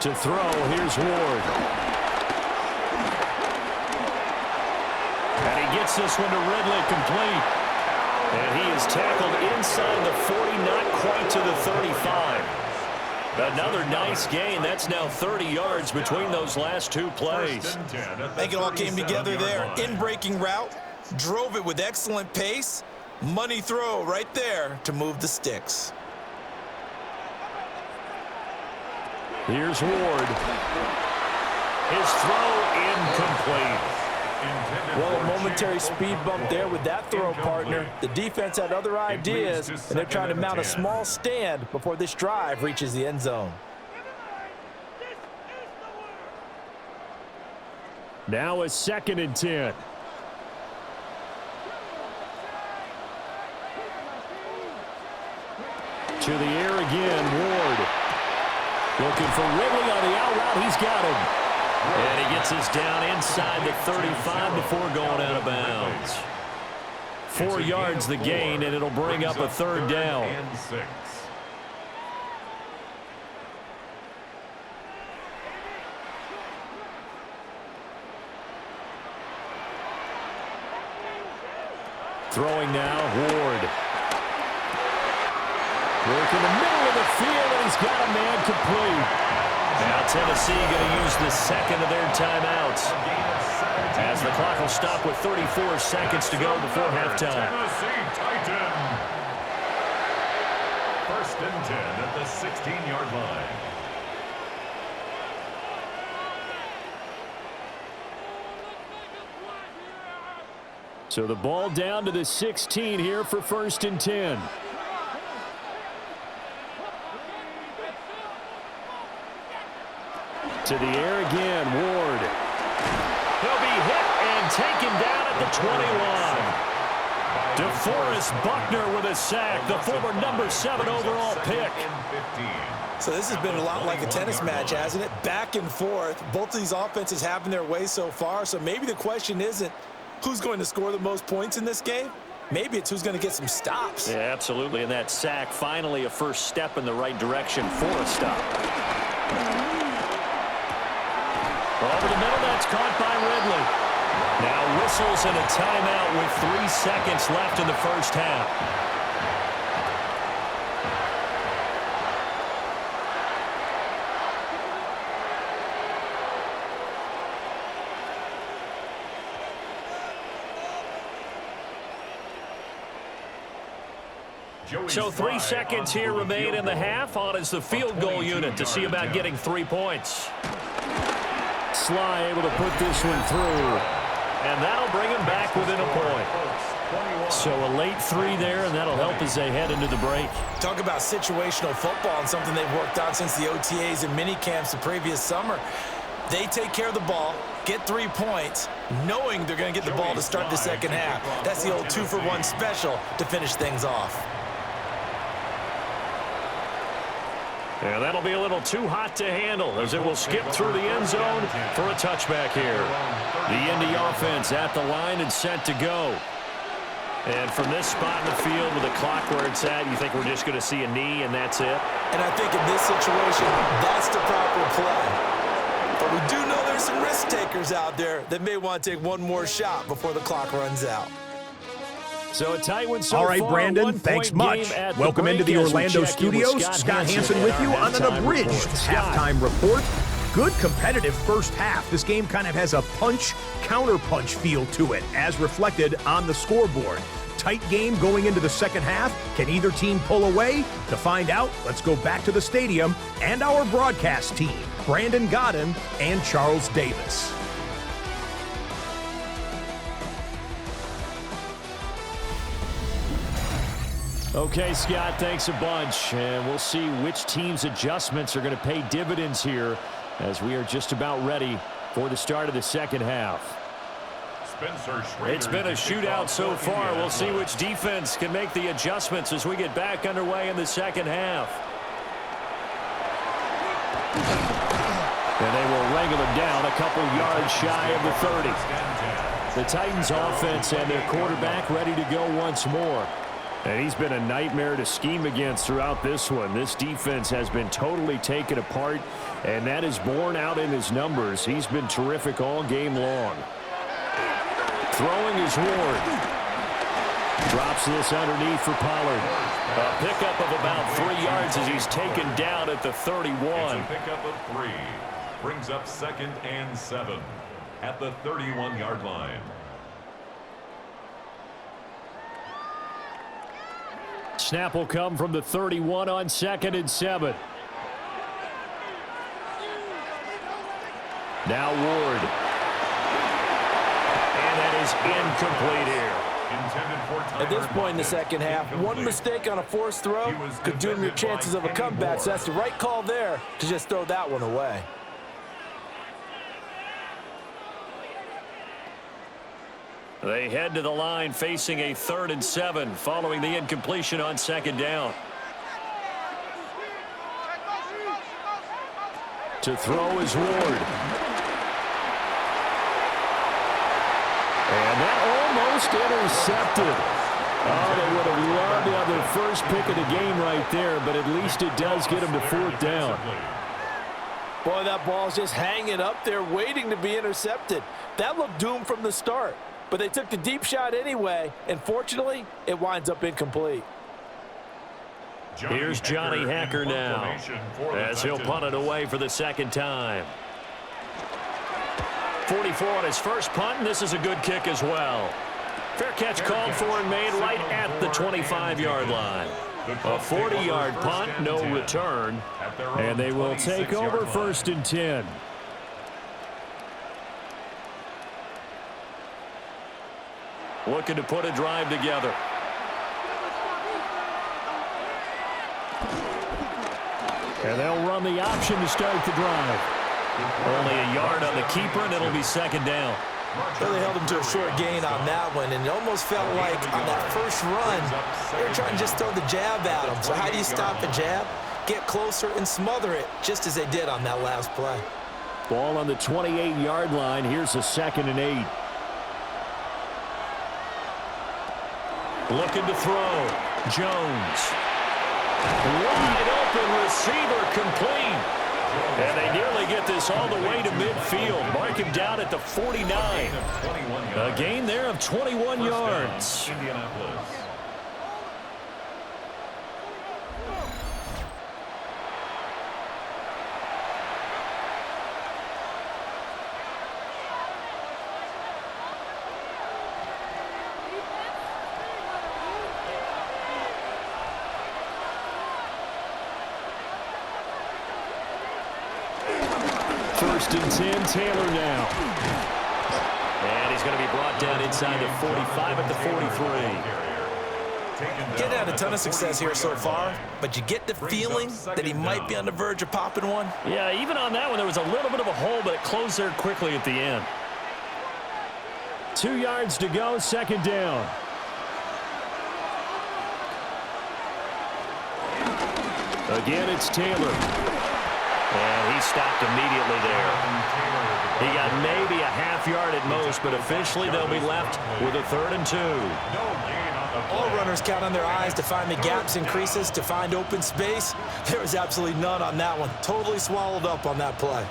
To throw, here's Ward. And he gets this one to Ridley complete. And he is tackled inside the 40, not quite to the 35. Another nice gain. That's now 30 yards between those last 2 plays. I think it all came together there. In-breaking route, drove it with excellent pace. Money throw right there to move the sticks. Here's Ward. His throw incomplete. Well, a momentary speed bump there with that throw, partner. The defense had other ideas, and they're trying to mount a small stand before this drive reaches the end zone. Now a 2nd and 10. To the air again, Ward. Looking for Ridley on the out route. He's got him. And he gets us down inside the 35 before going out of bounds. 4 yards the gain, and it'll bring up a 3rd down. Throwing now, Ward. Work in the middle of the field, and he's got a man complete. Now Tennessee going to use the second of their timeouts, as the clock will stop with 34 seconds to go before halftime. Tennessee Titan. 1st and 10 at the 16-yard line. So the ball down to the 16 here for 1st and 10. To the air again, Ward. He'll be hit and taken down at the 21. DeForest Buckner with a sack, the former number 7 overall pick. So this has been a lot like a tennis match, hasn't it? Back and forth. Both of these offenses having their way so far, so maybe the question isn't who's going to score the most points in this game. Maybe it's who's going to get some stops. Yeah, absolutely, and that sack finally a first step in the right direction for a stop. Over the middle, that's caught by Ridley. Now whistles and a timeout with 3 seconds left in the first half. So 3 seconds here remain in the half. On is the field goal unit to see about getting 3 points. Sly able to put this one through, and that'll bring him back within a point. So a late 3 there, and that'll help as they head into the break. Talk about situational football and something they've worked on since the OTAs and mini camps the previous summer. They take care of the ball, get 3 points, knowing they're going to get the ball to start the second half. That's the old 2-for-1 special to finish things off. And that'll be a little too hot to handle as it will skip through the end zone for a touchback here. The Indy offense at the line and set to go. And from this spot in the field with the clock where it's at, you think we're just going to see a knee and that's it? And I think in this situation, that's the proper play. But we do know there's some risk takers out there that may want to take one more shot before the clock runs out. So a tight one so All right, far, Brandon, thanks much. Welcome into the Orlando studios. Scott Hansen with you on an abridged halftime report. Good competitive first half. This game kind of has a punch-counter-punch feel to it, as reflected on the scoreboard. Tight game going into the second half. Can either team pull away? To find out, let's go back to the stadium and our broadcast team, Brandon Godden and Charles Davis. Okay, Scott, thanks a bunch. And we'll see which team's adjustments are going to pay dividends here as we are just about ready for the start of the second half. It's been a shootout so far. We'll see which defense can make the adjustments as we get back underway in the second half. And they will wrangle him down a couple yards shy of the 30. The Titans offense and their quarterback ready to go once more. And he's been a nightmare to scheme against throughout this one. This defense has been totally taken apart, and that is borne out in his numbers. He's been terrific all game long. Throwing is Ward. Drops this underneath for Pollard. A pickup of about 3 yards as he's taken down at the 31. It's a pickup of 3. Brings up 2nd and 7 at the 31-yard line. Snap will come from the 31 on 2nd and 7. Now Ward. And that is incomplete here. At this point in the second half, one mistake on a forced throw could doom your chances of a comeback. So that's the right call there to just throw that one away. They head to the line facing a 3rd and 7 following the incompletion on 2nd down. To throw is Ward. And that almost intercepted. Oh, they would have loved to have their first pick of the game right there, but at least it does get them to 4th down. Boy, that ball's just hanging up there waiting to be intercepted. That looked doomed from the start. but they took the deep shot anyway, and fortunately, it winds up incomplete. Here's Johnny Hacker now, as he'll punt it away for the second time. 44 on his first punt, and this is a good kick as well. Fair catch called for and made right at the 25-yard line. A 40-yard punt, no return, and they will take over 1st and 10. Looking to put a drive together. And they'll run the option to start the drive. Only a yard on the keeper, and it'll be second down. So they held him to a short gain on that one, and it almost felt like on that first run, they were trying to just throw the jab at him. So how do you stop a jab? Get closer and smother it, just as they did on that last play. Ball on the 28-yard line. Here's a 2nd and 8. Looking to throw. Jones. Wide open receiver, complete. And they nearly get this all the way to midfield. Mark him down at the 49. A gain there of 21 yards. Indianapolis. First and 10, Taylor now. And he's going to be brought down inside the 45 at the 43. Getting had a ton of success here so far, but you get the feeling that he might be on the verge of popping one. Yeah, even on that one, there was a little bit of a hole, but it closed there quickly at the end. 2 yards to go, second down. Again, it's Taylor. And he stopped immediately there. He got maybe a half yard at most, but officially they'll be left with a 3rd and 2. All runners count on their eyes to find the gaps and creases, to find open space. There was absolutely none on that one. Totally swallowed up on that play.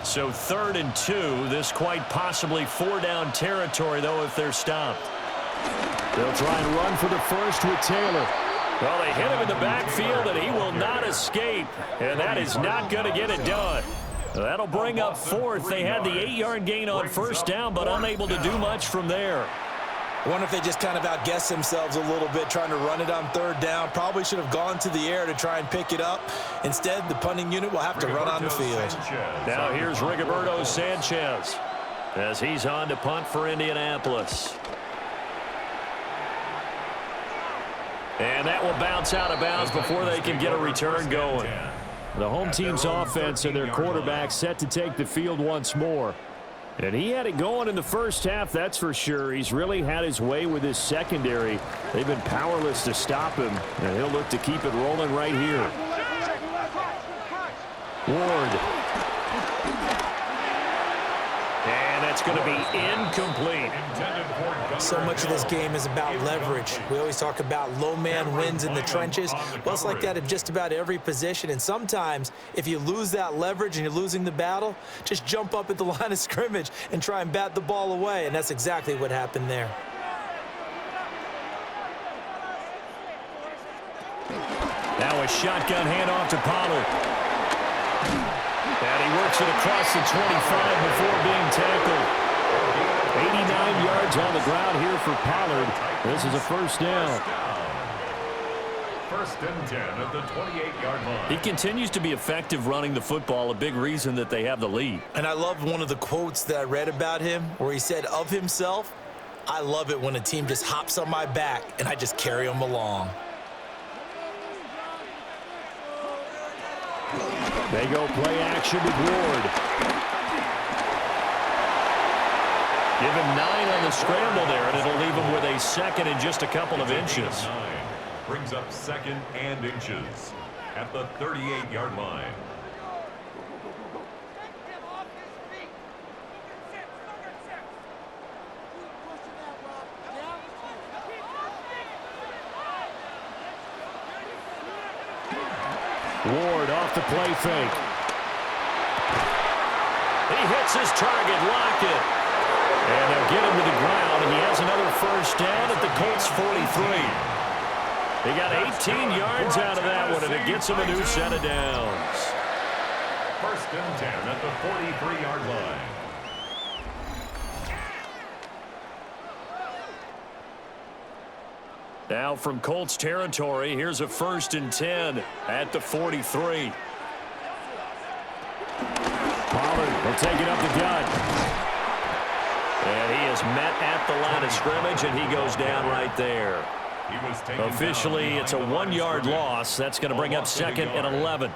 So 3rd and 2. This quite possibly 4-down territory, though, if they're stopped. They'll try and run for the first with Taylor. Well, they hit him in the backfield, and he will not escape. And that is not going to get it done. That'll bring up 4th. They had the 8-yard gain on 1st down, but unable to do much from there. I wonder if they just kind of outguessed themselves a little bit trying to run it on 3rd down. Probably should have gone to the air to try and pick it up. Instead, the punting unit will have to run on the field. Now here's Rigoberto Sanchez as he's on to punt for Indianapolis. And that will bounce out of bounds before they can get a return going. The home team's offense and their quarterback set to take the field once more. And he had it going in the first half, that's for sure. He's really had his way with his secondary. They've been powerless to stop him, and he'll look to keep it rolling right here. Ward. And that's going to be incomplete. So much of this game is about leverage. We always talk about low man wins in the trenches. Well, it's like that in just about every position. And sometimes, if you lose that leverage and you're losing the battle, just jump up at the line of scrimmage and try and bat the ball away. And that's exactly what happened there. Now a shotgun handoff to Pollard. And he works it across the 25 before being tackled. 89 yards on the ground here for Pollard. This is a 1st down. 1st and 10 at the 28-yard line. He continues to be effective running the football, a big reason that they have the lead. And I love one of the quotes that I read about him where he said of himself, "I love it when a team just hops on my back and I just carry them along." They go play action with Ward. Give him 9 on the scramble there, and it'll leave him with a 2nd and just a couple of inches. Brings up 2nd and inches at the 38-yard line. Ward off the play fake. He hits his target, Lockett. And they'll get him to the ground, and he has another first down at the Colts 43. He got 18 yards out of that one, and it gets him a new set of downs. First and 10 at the 43-yard line. Now from Colts territory, here's a first and 10 at the 43. Pollard will take it up the gut. And he is met at the line of scrimmage, and he goes down right there. Officially, it's a 1-yard loss. That's going to bring up second and 11.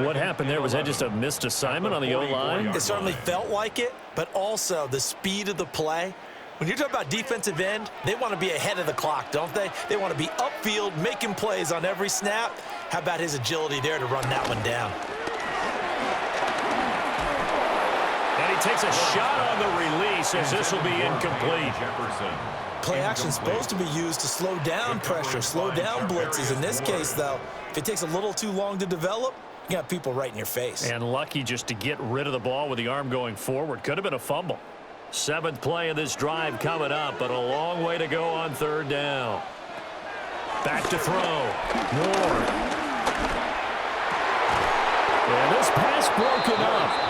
What happened there? Was that just a missed assignment on the O-line? It certainly felt like it, but also the speed of the play. When you're talking about defensive end, they want to be ahead of the clock, don't they? They want to be upfield, making plays on every snap. How about his agility there to run that one down? And he takes a shot on the release, as this will be incomplete. Play action supposed to be used to slow down pressure, slow down blitzes. In this case, though, if it takes a little too long to develop, you got people right in your face. And lucky just to get rid of the ball with the arm going forward. Could have been a fumble. 7th play of this drive coming up, but a long way to go on 3rd down. Back to throw. Moore. And this pass broken up.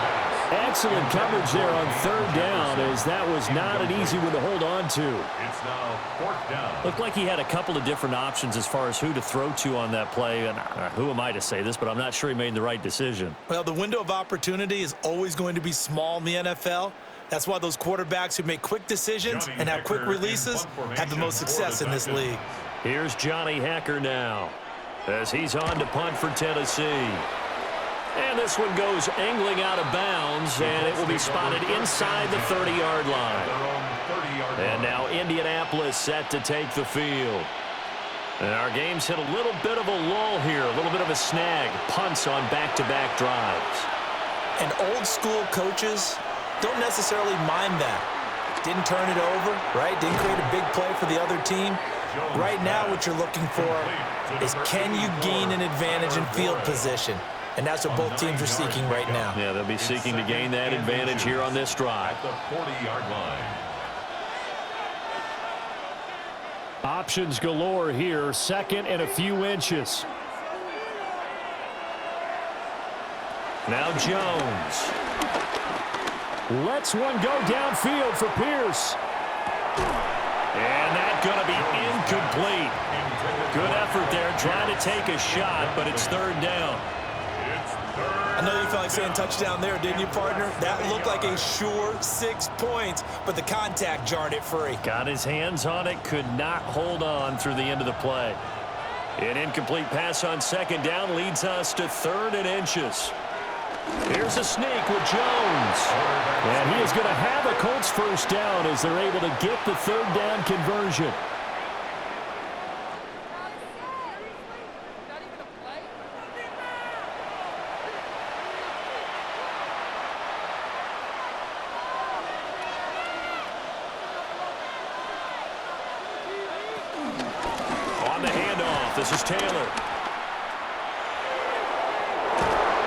Excellent coverage there on 3rd down, as that was not an easy one to hold on to. It's now 4th down. Looked like he had a couple of different options as far as who to throw to on that play. And who am I to say this, but I'm not sure he made the right decision. Well, the window of opportunity is always going to be small in the NFL. That's why those quarterbacks who make quick decisions and have quick releases have the most success in this league. Here's Johnny Hecker now, as he's on to punt for Tennessee. And this one goes angling out of bounds, and it will be spotted inside the 30-yard line. And now Indianapolis set to take the field. And our game's hit a little bit of a lull here, a little bit of a snag. Punts on back-to-back drives. And old-school coaches don't necessarily mind that. Didn't turn it over, right? Didn't create a big play for the other team. Right now what you're looking for is, can you gain an advantage in field position? And that's what both teams are seeking right now. Yeah, they'll be seeking to gain that advantage here on this drive. At the 40-yard line. Options galore here, 2nd and a few inches. Now Jones. Lets one go downfield for Pierce. And that's going to be incomplete. Good effort there, trying to take a shot, but it's 3rd down. I know you felt like saying touchdown there, didn't you, partner? That looked like a sure 6 points, but the contact jarred it free. Got his hands on it, could not hold on through the end of the play. An incomplete pass on 2nd down leads us to 3rd and inches. Here's a sneak with Jones. And he is going to have a Colts first down as they're able to get the 3rd down conversion. On the handoff, this is Taylor.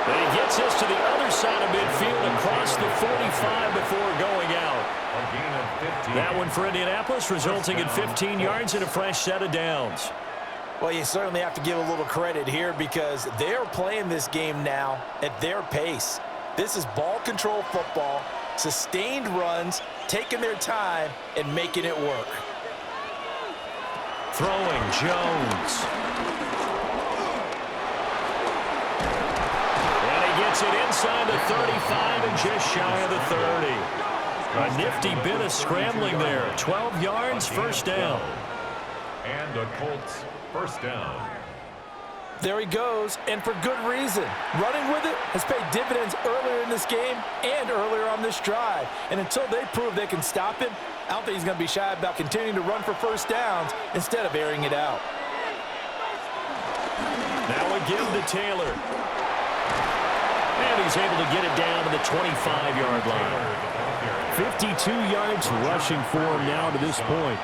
And he gets this to the other side of midfield across the 45 before going out. That one for Indianapolis, resulting in 15 yards and a fresh set of downs. Well, you certainly have to give a little credit here because they're playing this game now at their pace. This is ball control football, sustained runs, taking their time and making it work. Throwing Jones. Gets it inside the 35 and just shy of the 30. A nifty bit of scrambling there. 12 yards, first down. And a Colts first down. There he goes, and for good reason. Running with it has paid dividends earlier in this game and earlier on this drive. And until they prove they can stop him, I don't think he's going to be shy about continuing to run for first downs instead of airing it out. Now a give to Taylor. And he's able to get it down to the 25-yard line. 52 yards rushing for him now to this point.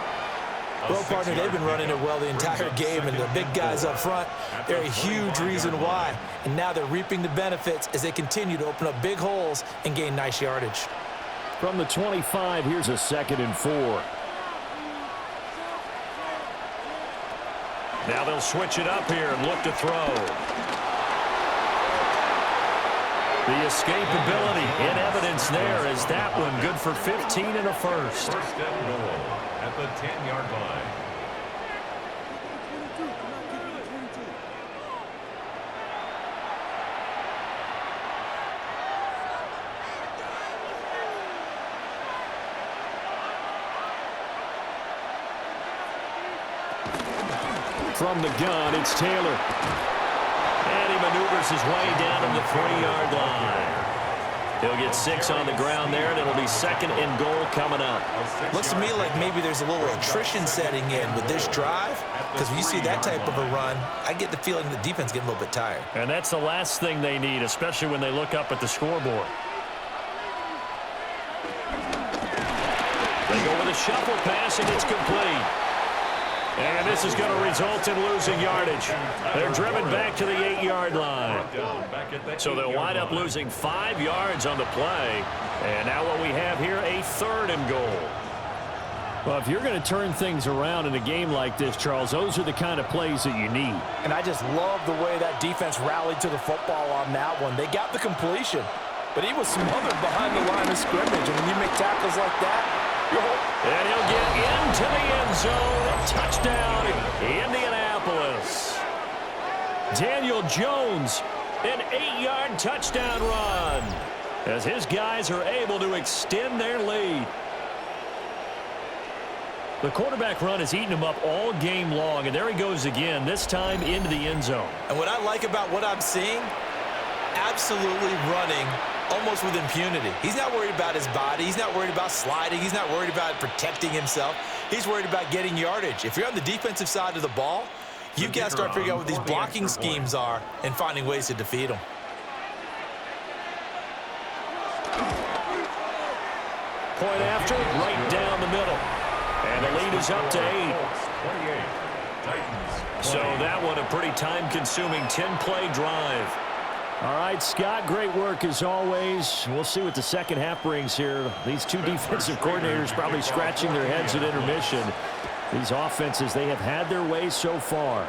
Well, partner, they've been running it well the entire game, and the big guys up front, they're a huge reason why. And now they're reaping the benefits as they continue to open up big holes and gain nice yardage. From the 25, here's a 2nd and 4. Now they'll switch it up here and look to throw. The escapability in evidence there is that one good for 15 and a first. First and goal at the 10-yard line. From the gun, it's Taylor. And he maneuvers his way down to the 3-yard line. He'll get 6 on the ground there, and it'll be 2nd and goal coming up. Looks to me like maybe there's a little attrition setting in with this drive, because when you see that type of a run, I get the feeling the defense getting a little bit tired. And that's the last thing they need, especially when they look up at the scoreboard. They go with a shuffle pass, and it's complete. And this is going to result in losing yardage. They're driven back to the 8-yard line. So they'll wind up losing 5 yards on the play. And now what we have here, a 3rd and goal. Well, if you're going to turn things around in a game like this, Charles, those are the kind of plays that you need. And I just love the way that defense rallied to the football on that one. They got the completion, but he was smothered behind the line of scrimmage. And when you make tackles like that, and he'll get into the end zone. Touchdown, Indianapolis. Daniel Jones, an 8-yard touchdown run, as his guys are able to extend their lead. The quarterback run has eaten him up all game long, and there he goes again, this time into the end zone. And what I like about what I'm seeing, absolutely running almost with impunity. He's not worried about his body. He's not worried about sliding. He's not worried about protecting himself. He's worried about getting yardage. If you're on the defensive side of the ball, you've got to start figuring out what these blocking schemes are and finding ways to defeat them. Point after, right down the middle. And the lead is up to 8. So that one a pretty time-consuming 10-play drive. All right, Scott, great work as always. We'll see what the second half brings here. These two defensive coordinators probably scratching their heads at intermission. These offenses, they have had their way so far.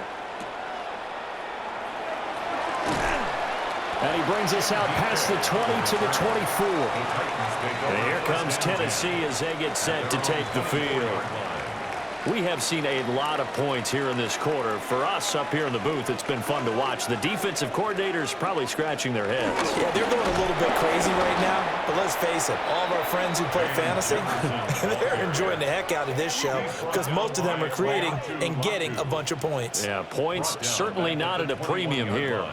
And he brings us out past the 20 to the 24. And here comes Tennessee as they get set to take the field. We have seen a lot of points here in this quarter. For us up here in the booth, it's been fun to watch. The defensive coordinators probably scratching their heads. Yeah, they're going a little bit crazy right now. But let's face it, all of our friends who play fantasy, they're enjoying the heck out of this show because most of them are creating and getting a bunch of points. Yeah, points certainly not at a premium here.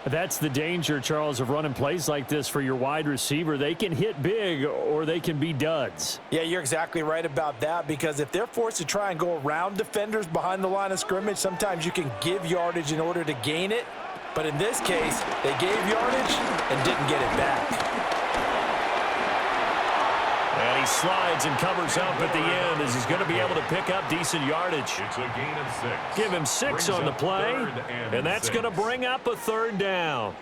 That's the danger, Charles, of running plays like this for your wide receiver. They can hit big or they can be duds. Yeah, you're exactly right about that, because if they're forced to try and go around defenders behind the line of scrimmage, sometimes you can give yardage in order to gain it. But in this case, they gave yardage and didn't get it back. And he slides and covers up at the end as he's going to be able to pick up decent yardage. It's a gain of 6. Give him 6 on the play, and that's going to bring up a 3rd down.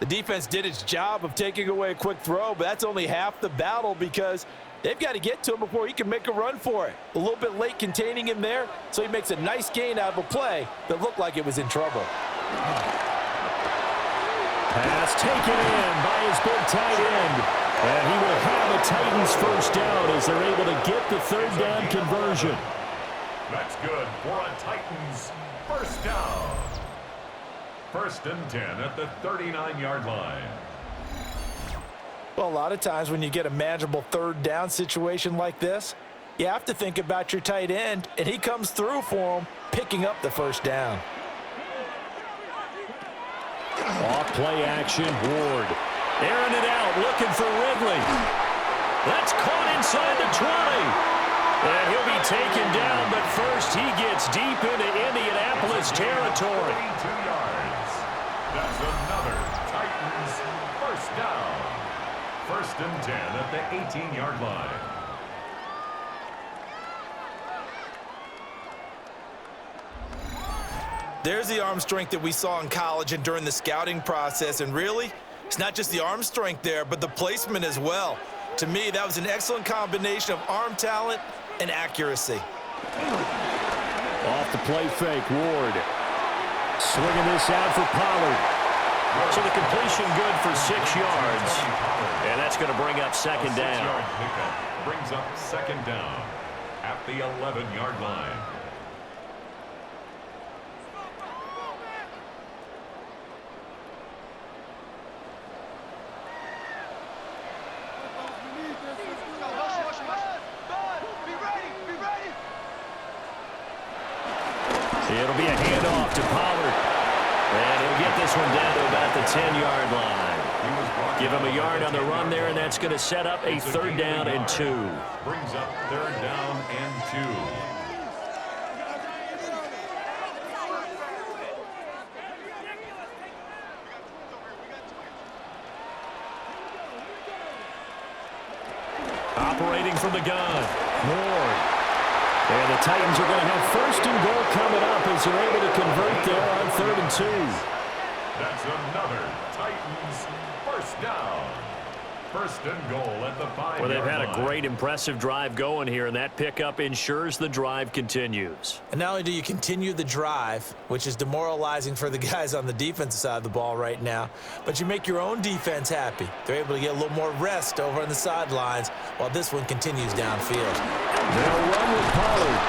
The defense did its job of taking away a quick throw, but that's only half the battle because they've got to get to him before he can make a run for it. A little bit late containing him there, so he makes a nice gain out of a play that looked like it was in trouble. Pass taken in by his big tight end. And he will have a Titans first down as they're able to get the 3rd down conversion. That's good for a Titans first down. 1st and 10 at the 39-yard line. Well, a lot of times when you get a manageable 3rd down situation like this, you have to think about your tight end, and he comes through for him, picking up the first down. Off play action, Ward. Airing it out, looking for Ridley. That's caught inside the 20. And he'll be taken down, but first he gets deep into Indianapolis territory. 22 yards. That's another Titans first down. 1st and 10 at the 18-yard line. There's the arm strength that we saw in college and during the scouting process, and really, it's not just the arm strength there, but the placement as well. To me, that was an excellent combination of arm talent and accuracy. Off the play fake, Ward. Swinging this out for Pollard. So the completion good for 6 yards. And that's going to bring up second down. 6-yard pickup brings up second down at the 11-yard line. It'll be a handoff to Pollard. And he'll get this one down to about the 10-yard line. Give him a yard on the run there, and that's going to set up a 3rd down and 2. Brings up 3rd down and 2. Operating from the gun. Ward. And the Titans are going to have 1st and goal coming up as they're able to convert there on 3rd and 2. That's another Titans 1st down. 1st and goal at the 5-yard line. Well, they've had a great, impressive drive going here, and that pickup ensures the drive continues. And not only do you continue the drive, which is demoralizing for the guys on the defensive side of the ball right now, but you make your own defense happy. They're able to get a little more rest over on the sidelines while this one continues downfield. They'll run with Pollard.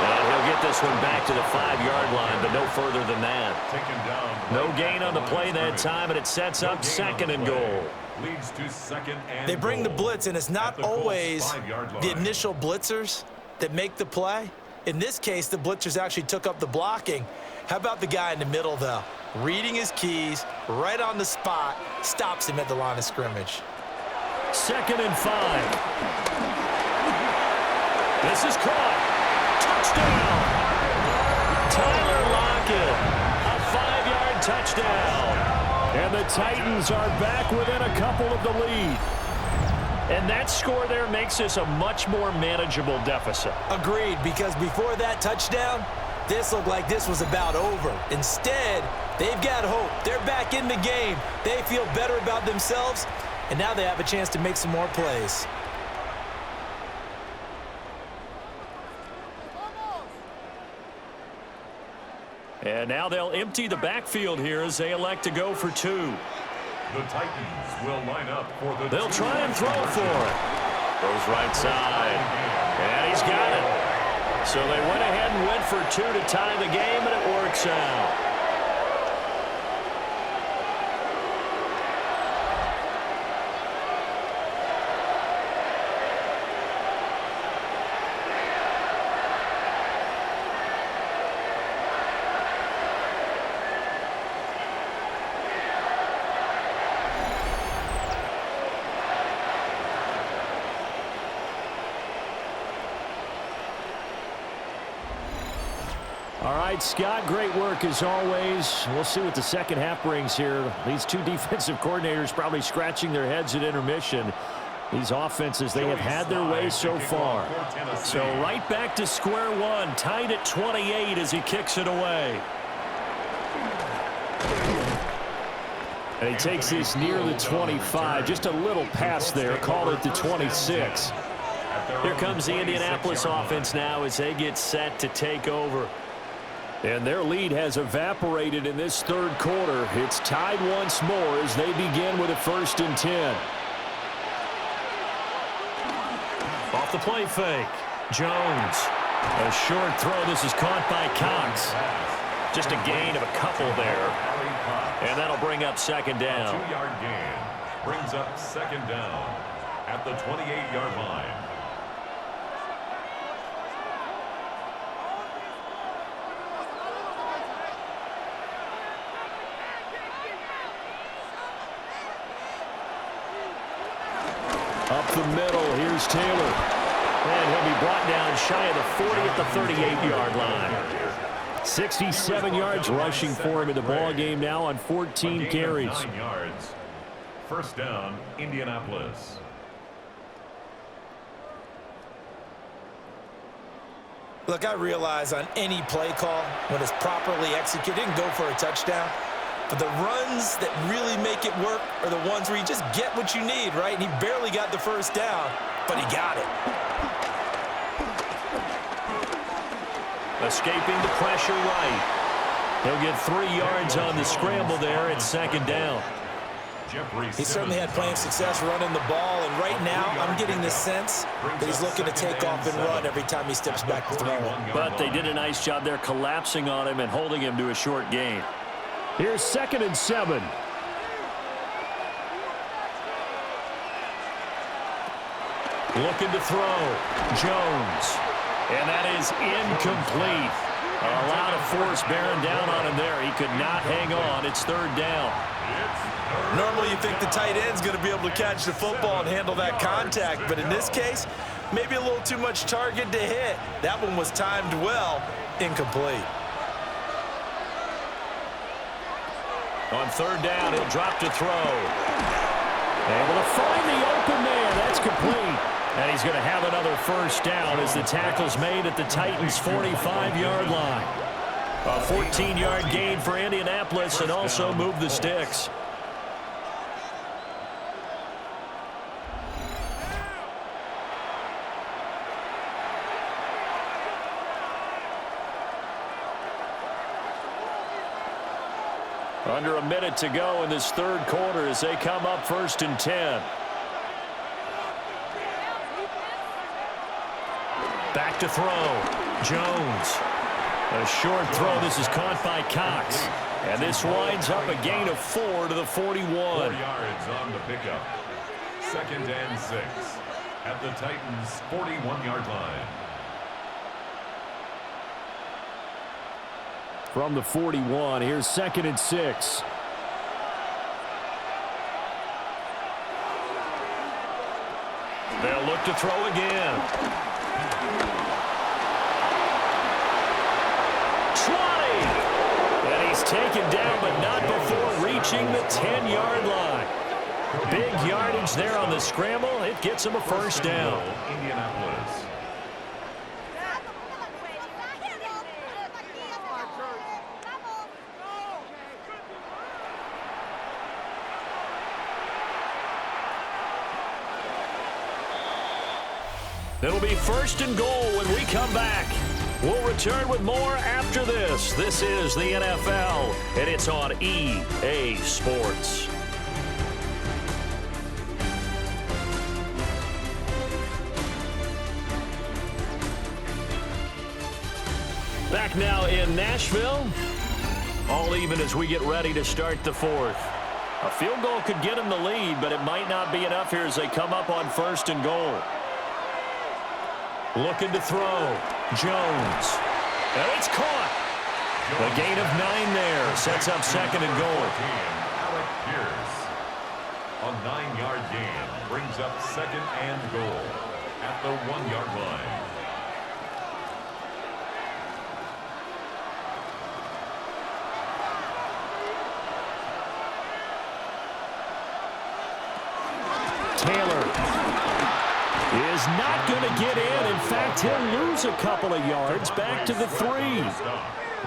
And he'll get this one back to the 5-yard line, but no further than that. No gain on the play that time, and it sets up 2nd and goal. Leads to 2nd and They bring the goal blitz, and it's not at the Colts always 5-yard line. the initial blitzers that make the play. In this case, the blitzers actually took up the blocking. How about the guy in the middle, though? Reading his keys, right on the spot, stops him at the line of scrimmage. 2nd and 5. This is caught. Touchdown. Tyler Lockett. A 5-yard touchdown. And the Titans are back within a couple of the lead. And that score there makes this a much more manageable deficit. Agreed, because before that touchdown, this looked like this was about over. Instead, they've got hope. They're back in the game. They feel better about themselves, and now they have a chance to make some more plays. And now they'll empty the backfield here as they elect to go for 2. The Titans will line up for the They'll try and throw for it. Goes right side. And he's got it. So they went ahead and went for 2 to tie the game, and it works out. All right, Scott, great work as always. We'll see what the second half brings here. These 2 defensive coordinators probably scratching their heads at intermission. These offenses, they have had their way so far. So right back to square one, tied at 28 as he kicks it away. And he takes this near the 25, just a little pass there, call it the 26. Here comes the Indianapolis offense now as they get set to take over. And their lead has evaporated in this 3rd quarter. It's tied once more as they begin with a 1st and 10. Off the play fake. Jones. A short throw. This is caught by Cox. Just a gain of a couple there. And that'll bring up 2nd down. A 2-yard gain brings up 2nd down at the 28-yard line. Up the middle, here's Taylor. And he'll be brought down shy of the 40 at the 38-yard line. 67 yards rushing for him in the ball game now on 14 carries. 9 yards. 1st down, Indianapolis. Look, I realize on any play call, when it's properly executed and go for a touchdown, But the runs that really make it work are the ones where you just get what you need, right? And he barely got the first down, but he got it. Escaping the pressure right. He'll get 3 yards on the scramble there. It's second down. He certainly had plenty of success running the ball, and right now I'm getting the sense that he's looking to take off and run every time he steps back to throw it. But they did a nice job there collapsing on him and holding him to a short gain. Here's 2nd and 7. Looking to throw. Jones. And that is incomplete. A lot of force bearing down on him there. He could not hang on. It's 3rd down. Normally you think the tight end's going to be able to catch the football and handle that contact, but in this case, maybe a little too much target to hit. That one was timed well, incomplete. On 3rd down, he'll drop to throw. Able to find the open man. That's complete. And he's going to have another first down as the tackle's made at the Titans' 45-yard line. A 14-yard gain for Indianapolis and also move the sticks. Under a minute to go in this 3rd quarter as they come up 1st and 10. Back to throw. Jones. A short throw. This is caught by Cox. And this winds up a gain of 4 to the 41. 4 yards on the pickup. 2nd and 6 at the Titans' 41-yard line. From the 41, here's 2nd and 6. They'll look to throw again. 20! And he's taken down, but not before reaching the 10-yard line. Big yardage there on the scramble. It gets him a first down. Indianapolis. It'll be 1st and goal when we come back. We'll return with more after this. This is the NFL, and it's on EA Sports. Back now in Nashville. All even as we get ready to start the 4th. A field goal could get them the lead, but it might not be enough here as they come up on 1st and goal. Looking to throw. Jones. And it's caught. A gain of 9 there. Sets up 2nd and goal. Alec Pierce. A 9-yard gain brings up 2nd and goal at the 1-yard line. Taylor is not going to get in. In fact, he'll lose a couple of yards back to the 3.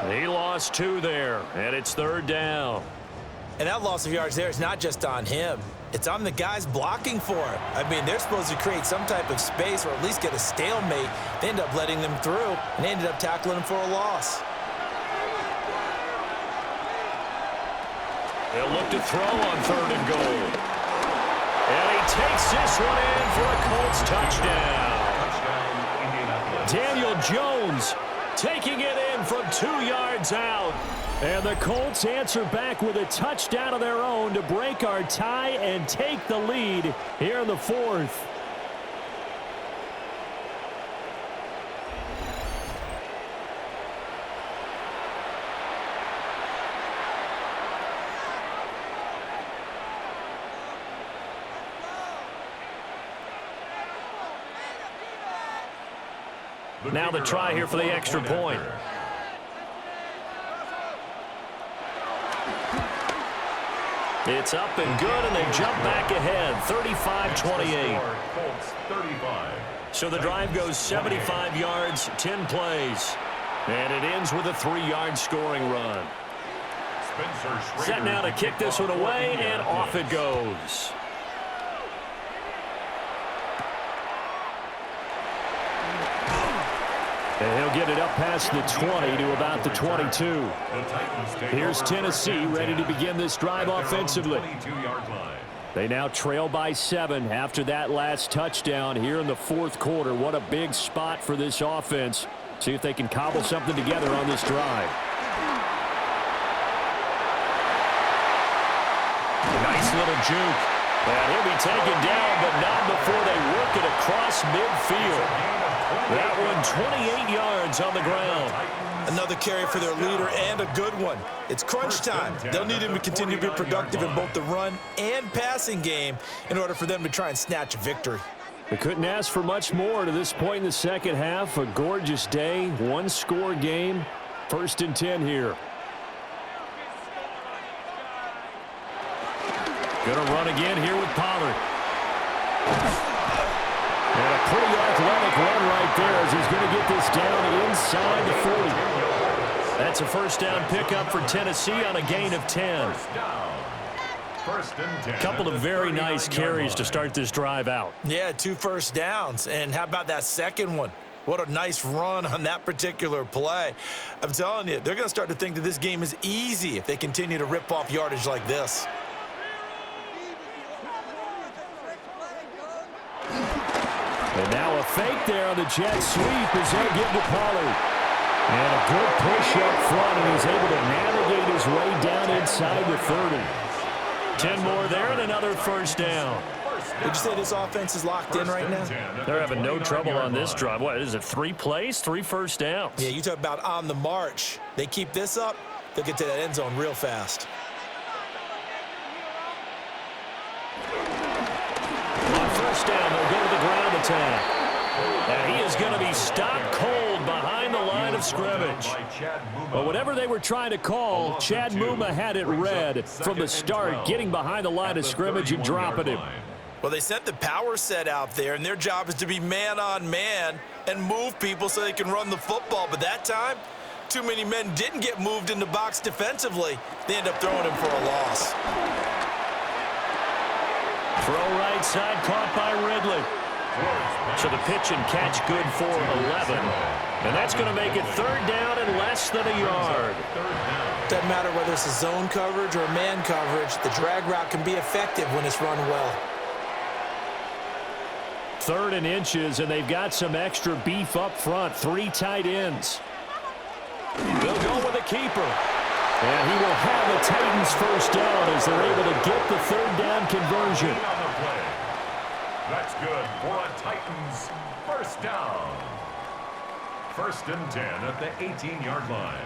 He lost 2 there, and it's 3rd down. And that loss of yards there is not just on him. It's on the guys blocking for him. I mean, they're supposed to create some type of space or at least get a stalemate. They end up letting them through, and they ended up tackling him for a loss. They'll look to throw on 3rd and goal. And he takes this one in for a Colts touchdown. Daniel Jones taking it in from 2 yards out. And the Colts answer back with a touchdown of their own to break our tie and take the lead here in the 4th. Now the try here for the extra point. It's up and good, and they jump back ahead, 35-28. So the drive goes 75 yards, 10 plays. And it ends with a 3-yard scoring run. Set now to kick this one away, and off it goes. And he'll get it up past the 20 to about the 22. Here's Tennessee ready to begin this drive offensively. They now trail by 7 after that last touchdown here in the fourth quarter. What a big spot for this offense. See if they can cobble something together on this drive. Nice little juke. And he'll be taken down, but not before they work it across midfield. That one 28 yards on the ground. Another carry for their leader and a good one. It's crunch time. They'll need him to continue to be productive in both the run and passing game in order for them to try and snatch a victory. They couldn't ask for much more to this point in the second half. A gorgeous day, one-score game. 1st and 10 here. Going to run again here with Pollard. And a pretty athletic run right there as he's going to get this down inside the 40. That's a first down pickup for Tennessee on a gain of 10. A couple of very nice carries to start this drive out. Yeah, 2 first downs. And how about that second one? What a nice run on that particular play. I'm telling you, they're going to start to think that this game is easy if they continue to rip off yardage like this. And now a fake there on the jet sweep as they give to Pollard. And a good push up front, and he's able to navigate his way down inside the 30. 10 more there and another first down. Would you say this offense is locked in right now? They're having no trouble on this drive. What is it, 3 plays, 3 first downs? Yeah, you talk about on the march. They keep this up, they'll get to that end zone real fast. On first down, they'll go to the ground attack. And he is going to be stopped cold behind the line of scrimmage. But whatever they were trying to call, Chad Muma had it read from the start, getting behind the line of scrimmage and dropping him. Well, they sent the power set out there, and their job is to be man-on-man and move people so they can run the football. But that time, too many men didn't get moved in the box defensively. They end up throwing him for a loss. Throw right side, caught by Ridley. So the pitch and catch good for 11. And that's going to make it 3rd down and less than a yard. Doesn't matter whether it's a zone coverage or a man coverage, the drag route can be effective when it's run well. 3rd and inches, and they've got some extra beef up front. 3 tight ends. They'll go with a keeper. And he will have the Titans first down as they're able to get the 3rd down conversion. That's good for a Titans first down. 1st and 10 at the 18-yard line.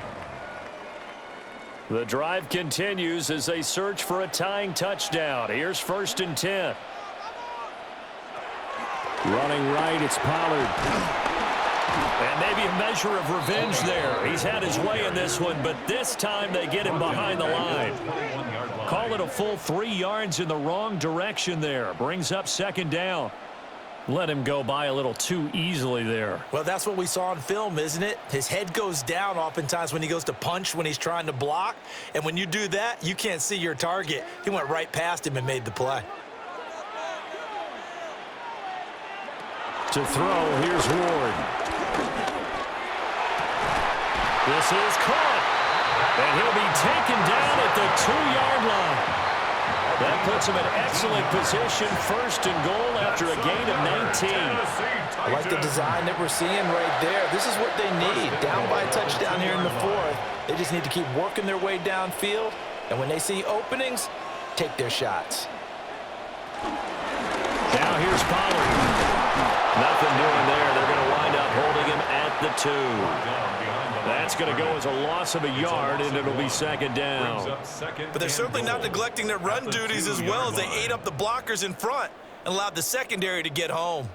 The drive continues as they search for a tying touchdown. Here's 1st and 10. Running right, it's Pollard. And maybe a measure of revenge there. He's had his way in this one, but this time they get him behind the line. Call it a full 3 yards in the wrong direction there. Brings up 2nd down. Let him go by a little too easily there. Well, that's what we saw on film, isn't it? His head goes down oftentimes when he goes to punch, when he's trying to block. And when you do that, you can't see your target. He went right past him and made the play. To throw, here's Ward. This is caught. And he'll be taken down at the 2-yard line. That puts him in excellent position, 1st and goal after a gain of 19. I like the design that we're seeing right there. This is what they need. Down by a touchdown here in the 4th. They just need to keep working their way downfield. And when they see openings, take their shots. Now here's Pollard. Nothing doing there. They're going to wind up holding him at the 2. That's going to go as a loss of a yard, and it'll be 2nd down. But they're certainly not neglecting their run duties as well as they ate up the blockers in front and allowed the secondary to get home.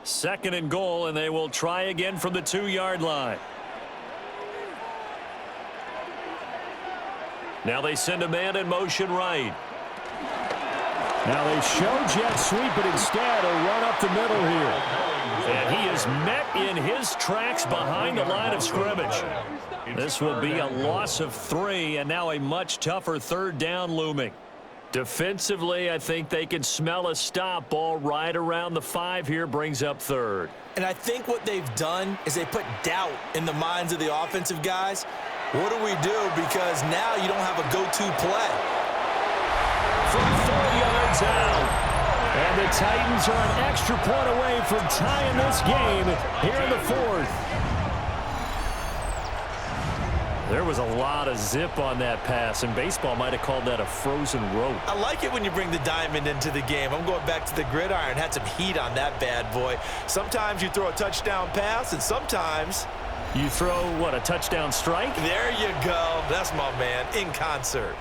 2nd and goal, and they will try again from the 2-yard line. Now they send a man in motion right. Now they show jet sweep, but instead a run up the middle here. And he is met in his tracks behind the line of scrimmage. This will be a loss of 3, and now a much tougher third down looming. Defensively, I think they can smell a stop. Ball right around the 5 here, brings up third. And I think what they've done is they put doubt in the minds of the offensive guys. What do we do? Because now you don't have a go-to play. From 4 yards out. And the Titans are an extra point away from tying this game here in the 4th. There was a lot of zip on that pass, and baseball might have called that a frozen rope. I like it when you bring the diamond into the game. I'm going back to the gridiron. Had some heat on that bad boy. Sometimes you throw a touchdown pass, and sometimes you throw, what, a touchdown strike? There you go. That's my man, in concert.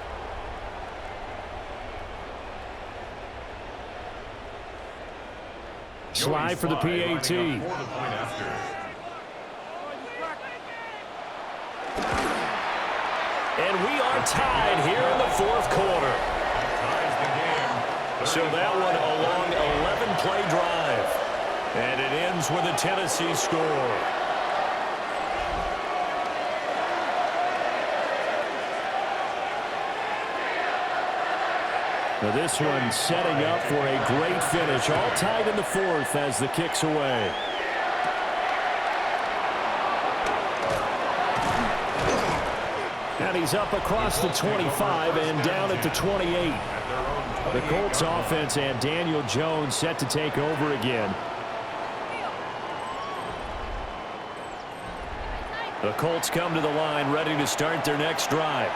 Slide for the PAT. And we are tied here in the 4th quarter. So that one a long 11-play drive. And it ends with a Tennessee score. Now this one setting up for a great finish. All tied in the 4th as the kick's away. And he's up across the 25 and down at the 28. The Colts offense and Daniel Jones set to take over again. The Colts come to the line ready to start their next drive.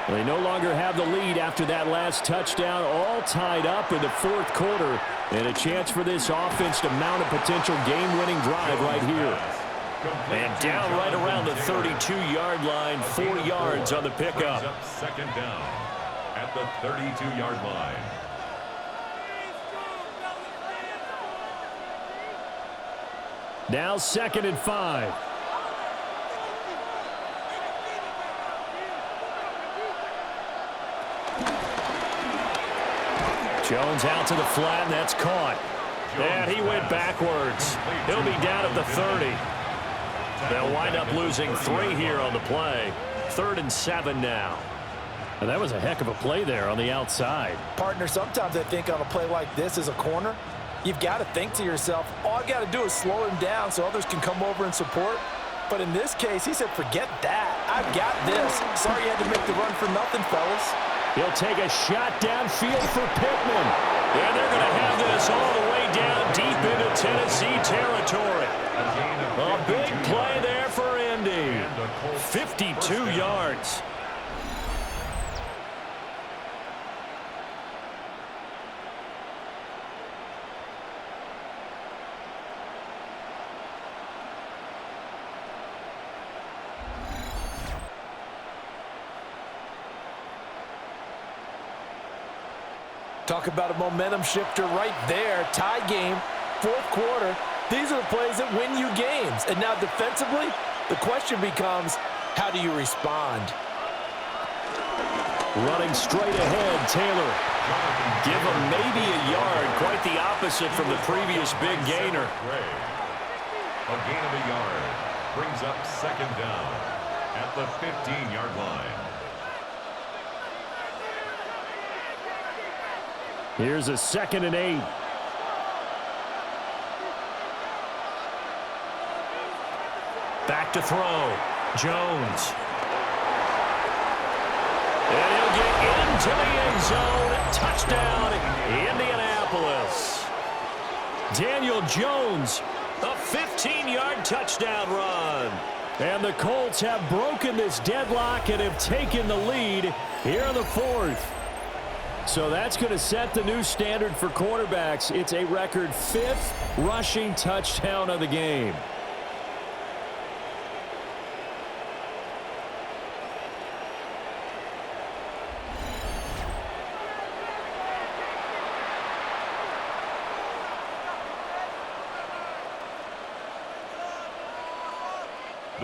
They no longer have the lead after that last touchdown, all tied up in the 4th quarter, and a chance for this offense to mount a potential game-winning drive right here. And down right around the 32-yard line, 4 yards on the pickup. Second down at the 32-yard line. Now 2nd and 5. Jones out to the flat, and that's caught. And he went backwards. He'll be down at the 30. They'll wind up losing 3 here on the play. 3rd and 7 now. And that was a heck of a play there on the outside. Partner, sometimes I think on a play like this as a corner, you've got to think to yourself, all I got to do is slow him down so others can come over and support. But in this case, he said, forget that. I've got this. Sorry you had to make the run for nothing, fellas. He'll take a shot downfield for Pittman. And they're going to have this all the way down deep into Tennessee territory. A big play there for Indy. 52 yards. Talk about a momentum shifter right there. Tie game, 4th quarter. These are the plays that win you games. And now defensively, the question becomes, how do you respond? Running straight ahead, Taylor. Give him maybe a yard. Quite the opposite from the previous big gainer. A gain of a yard brings up 2nd down at the 15-yard line. Here's a 2nd and 8. Back to throw. Jones. And he'll get into the end zone. Touchdown, Indianapolis. Daniel Jones, a 15-yard touchdown run. And the Colts have broken this deadlock and have taken the lead here in the 4th. So that's going to set the new standard for quarterbacks. It's a record 5th rushing touchdown of the game.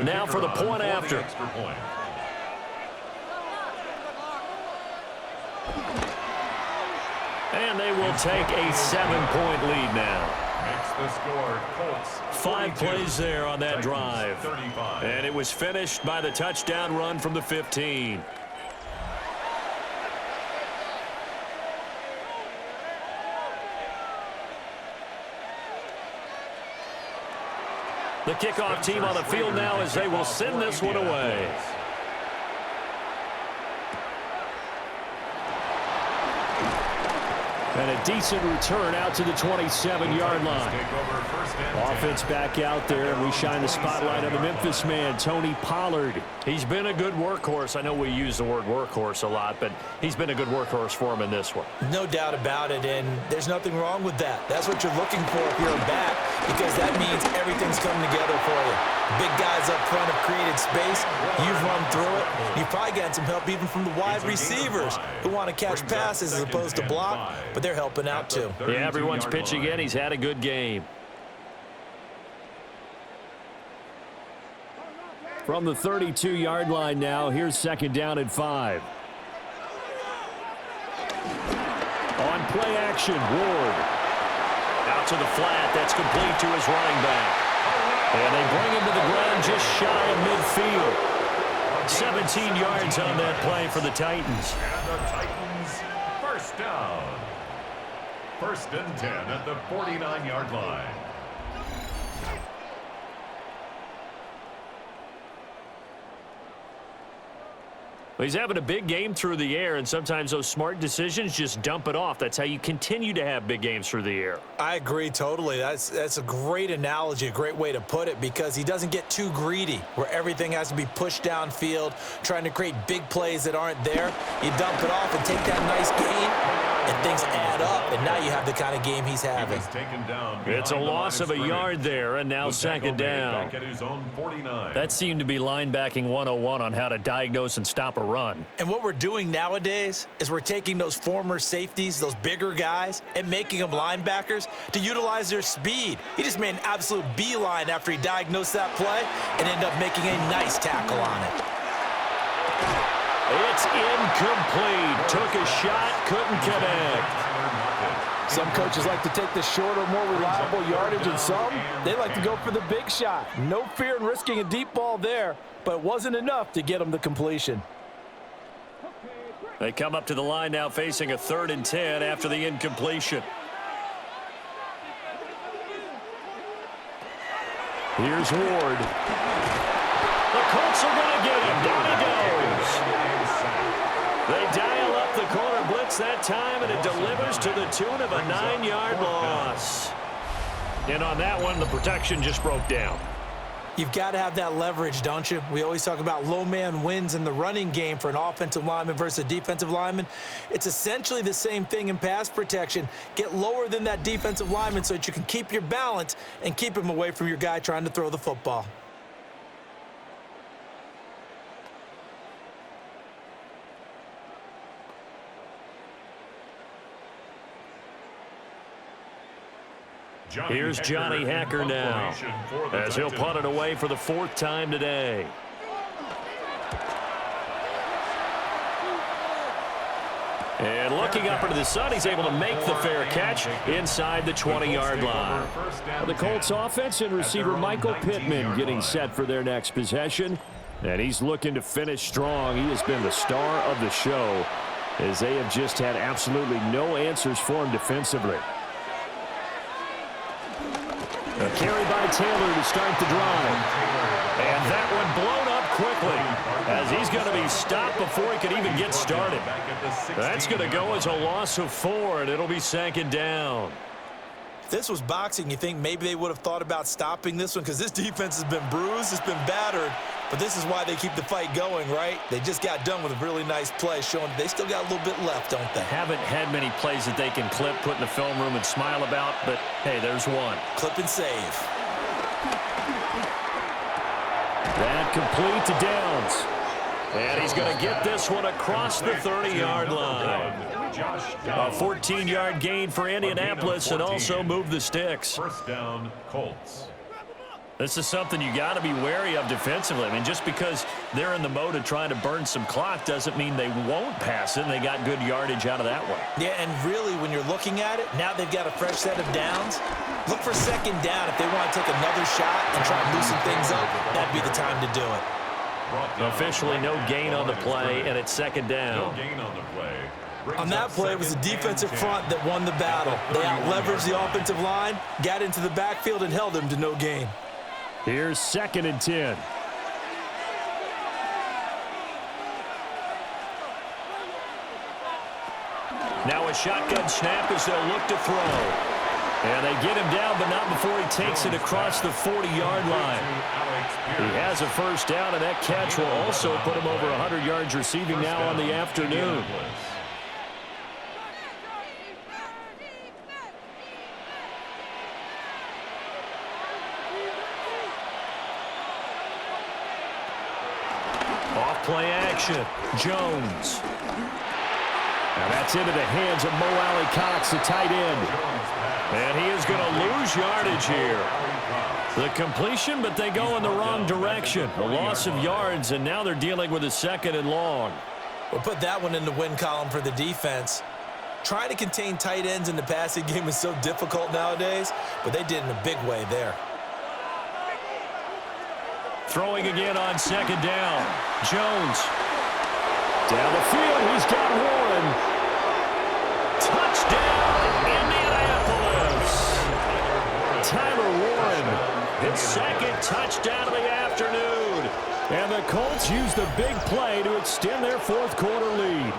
Now for the point after. Extra point. And they will take a 7-point lead now. Makes the score Colts 5 plays there on that drive. 35. And it was finished by the touchdown run from the 15. The kickoff team on the field now as they will send this one away. And a decent return out to the 27-yard line. Offense back out there, and we shine the spotlight on the Memphis man, Tony Pollard. He's been a good workhorse. I know we use the word workhorse a lot, but he's been a good workhorse for him in this one. No doubt about it, and there's nothing wrong with that. That's what you're looking for if you're a back, because that means everything's coming together for you. Big guys up front have created space. You've run through it. You've probably gotten some help even from the wide receivers who want to catch passes as opposed to block, but they're helping out too. Yeah, everyone's pitching in. He's had a good game. From the 32-yard line now, here's 2nd down and 5. On play action, Ward. Out to the flat. That's complete to his running back. And they bring him to the ground just shy of midfield. 17 yards on that play for the Titans. And the Titans, first down. 1st and 10 at the 49-yard line. Well, he's having a big game through the air, and sometimes those smart decisions just dump it off. That's how you continue to have big games through the air. I agree totally. That's a great analogy, a great way to put it, because he doesn't get too greedy where everything has to be pushed downfield, trying to create big plays that aren't there. You dump it off and take that nice gain, and things add up, and now you have the kind of game he's having. It's a loss of a yard there, and now 2nd down. That seemed to be linebacking 101 on how to diagnose and stop a run. And what we're doing nowadays is we're taking those former safeties, those bigger guys, and making them linebackers to utilize their speed. He just made an absolute beeline after he diagnosed that play and ended up making a nice tackle on it. It's incomplete. Took a shot, couldn't connect. Some coaches like to take the shorter, more reliable yardage, and some, they like to go for the big shot. No fear in risking a deep ball there, but it wasn't enough to get them the completion. They come up to the line now facing a 3rd and 10 after the incompletion. Here's Ward. The Colts are going to get him. Down he goes. They dial up the corner blitz that time, and it delivers to the tune of a 9-yard loss. And on that one, the protection just broke down. You've got to have that leverage, don't you? We always talk about low man wins in the running game for an offensive lineman versus a defensive lineman. It's essentially the same thing in pass protection. Get lower than that defensive lineman so that you can keep your balance and keep him away from your guy trying to throw the football. Here's Johnny Hacker now as he'll punt it away for the 4th time today. And looking up into the sun, he's able to make the fair catch inside the 20-yard line. The Colts offense and receiver Michael Pittman getting set for their next possession. And he's looking to finish strong. He has been the star of the show as they have just had absolutely no answers for him defensively. A carry by Taylor to start the drive. And that one blown up quickly as he's going to be stopped before he could even get started. That's going to go as a loss of 4, and it'll be 2nd down. If this was boxing, you think maybe they would have thought about stopping this one, because this defense has been bruised, it's been battered, but this is why they keep the fight going, right? They just got done with a really nice play, showing they still got a little bit left, don't they? Haven't had many plays that they can clip, put in the film room, and smile about, but hey, there's one. Clip and save. That complete to Downs. And he's going to get this one across the 30-yard line. A 14-yard gain for Indianapolis and also move the sticks. 1st down, Colts. This is something you got to be wary of defensively. I mean, just because they're in the mode of trying to burn some clock doesn't mean they won't pass it, and they got good yardage out of that one. Yeah, and really, when you're looking at it, now they've got a fresh set of downs. Look for second down if they want to take another shot and try and loosen things up. That'd be the time to do it. Officially no gain on the play, and it's second down. On that play, it was the defensive front that won the battle. They out-leveraged the offensive line, got into the backfield, and held them to no gain. Here's 2nd and 10. Now a shotgun snap as they'll look to throw. And they get him down, but not before he takes it across the 40-yard line. He has a first down, and that catch will also put him over 100 yards receiving now on the afternoon. Off-play action. Jones. Now that's into the hands of Mo Alley-Cox, the tight end. And he is going to lose yardage here. The completion, but they go in the wrong direction. A loss of yards, and now they're dealing with a 2nd and long. We'll put that one in the win column for the defense. Trying to contain tight ends in the passing game is so difficult nowadays, but they did in a big way there. Throwing again on 2nd down. Jones. Down the field, he's got Warren. Touchdown, Indianapolis. Tyler Warren, his 2nd touchdown of the afternoon. And the Colts use the big play to extend their 4th quarter lead.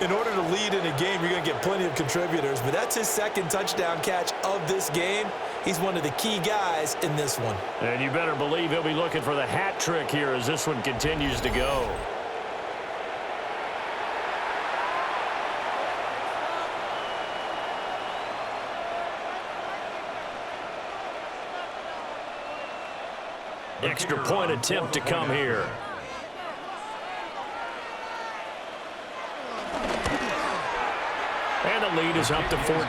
In order to lead in a game, you're going to get plenty of contributors, but that's his 2nd touchdown catch of this game. He's one of the key guys in this one. And you better believe he'll be looking for the hat trick here as this one continues to go. Extra point attempt to come here. And the lead is up to 14.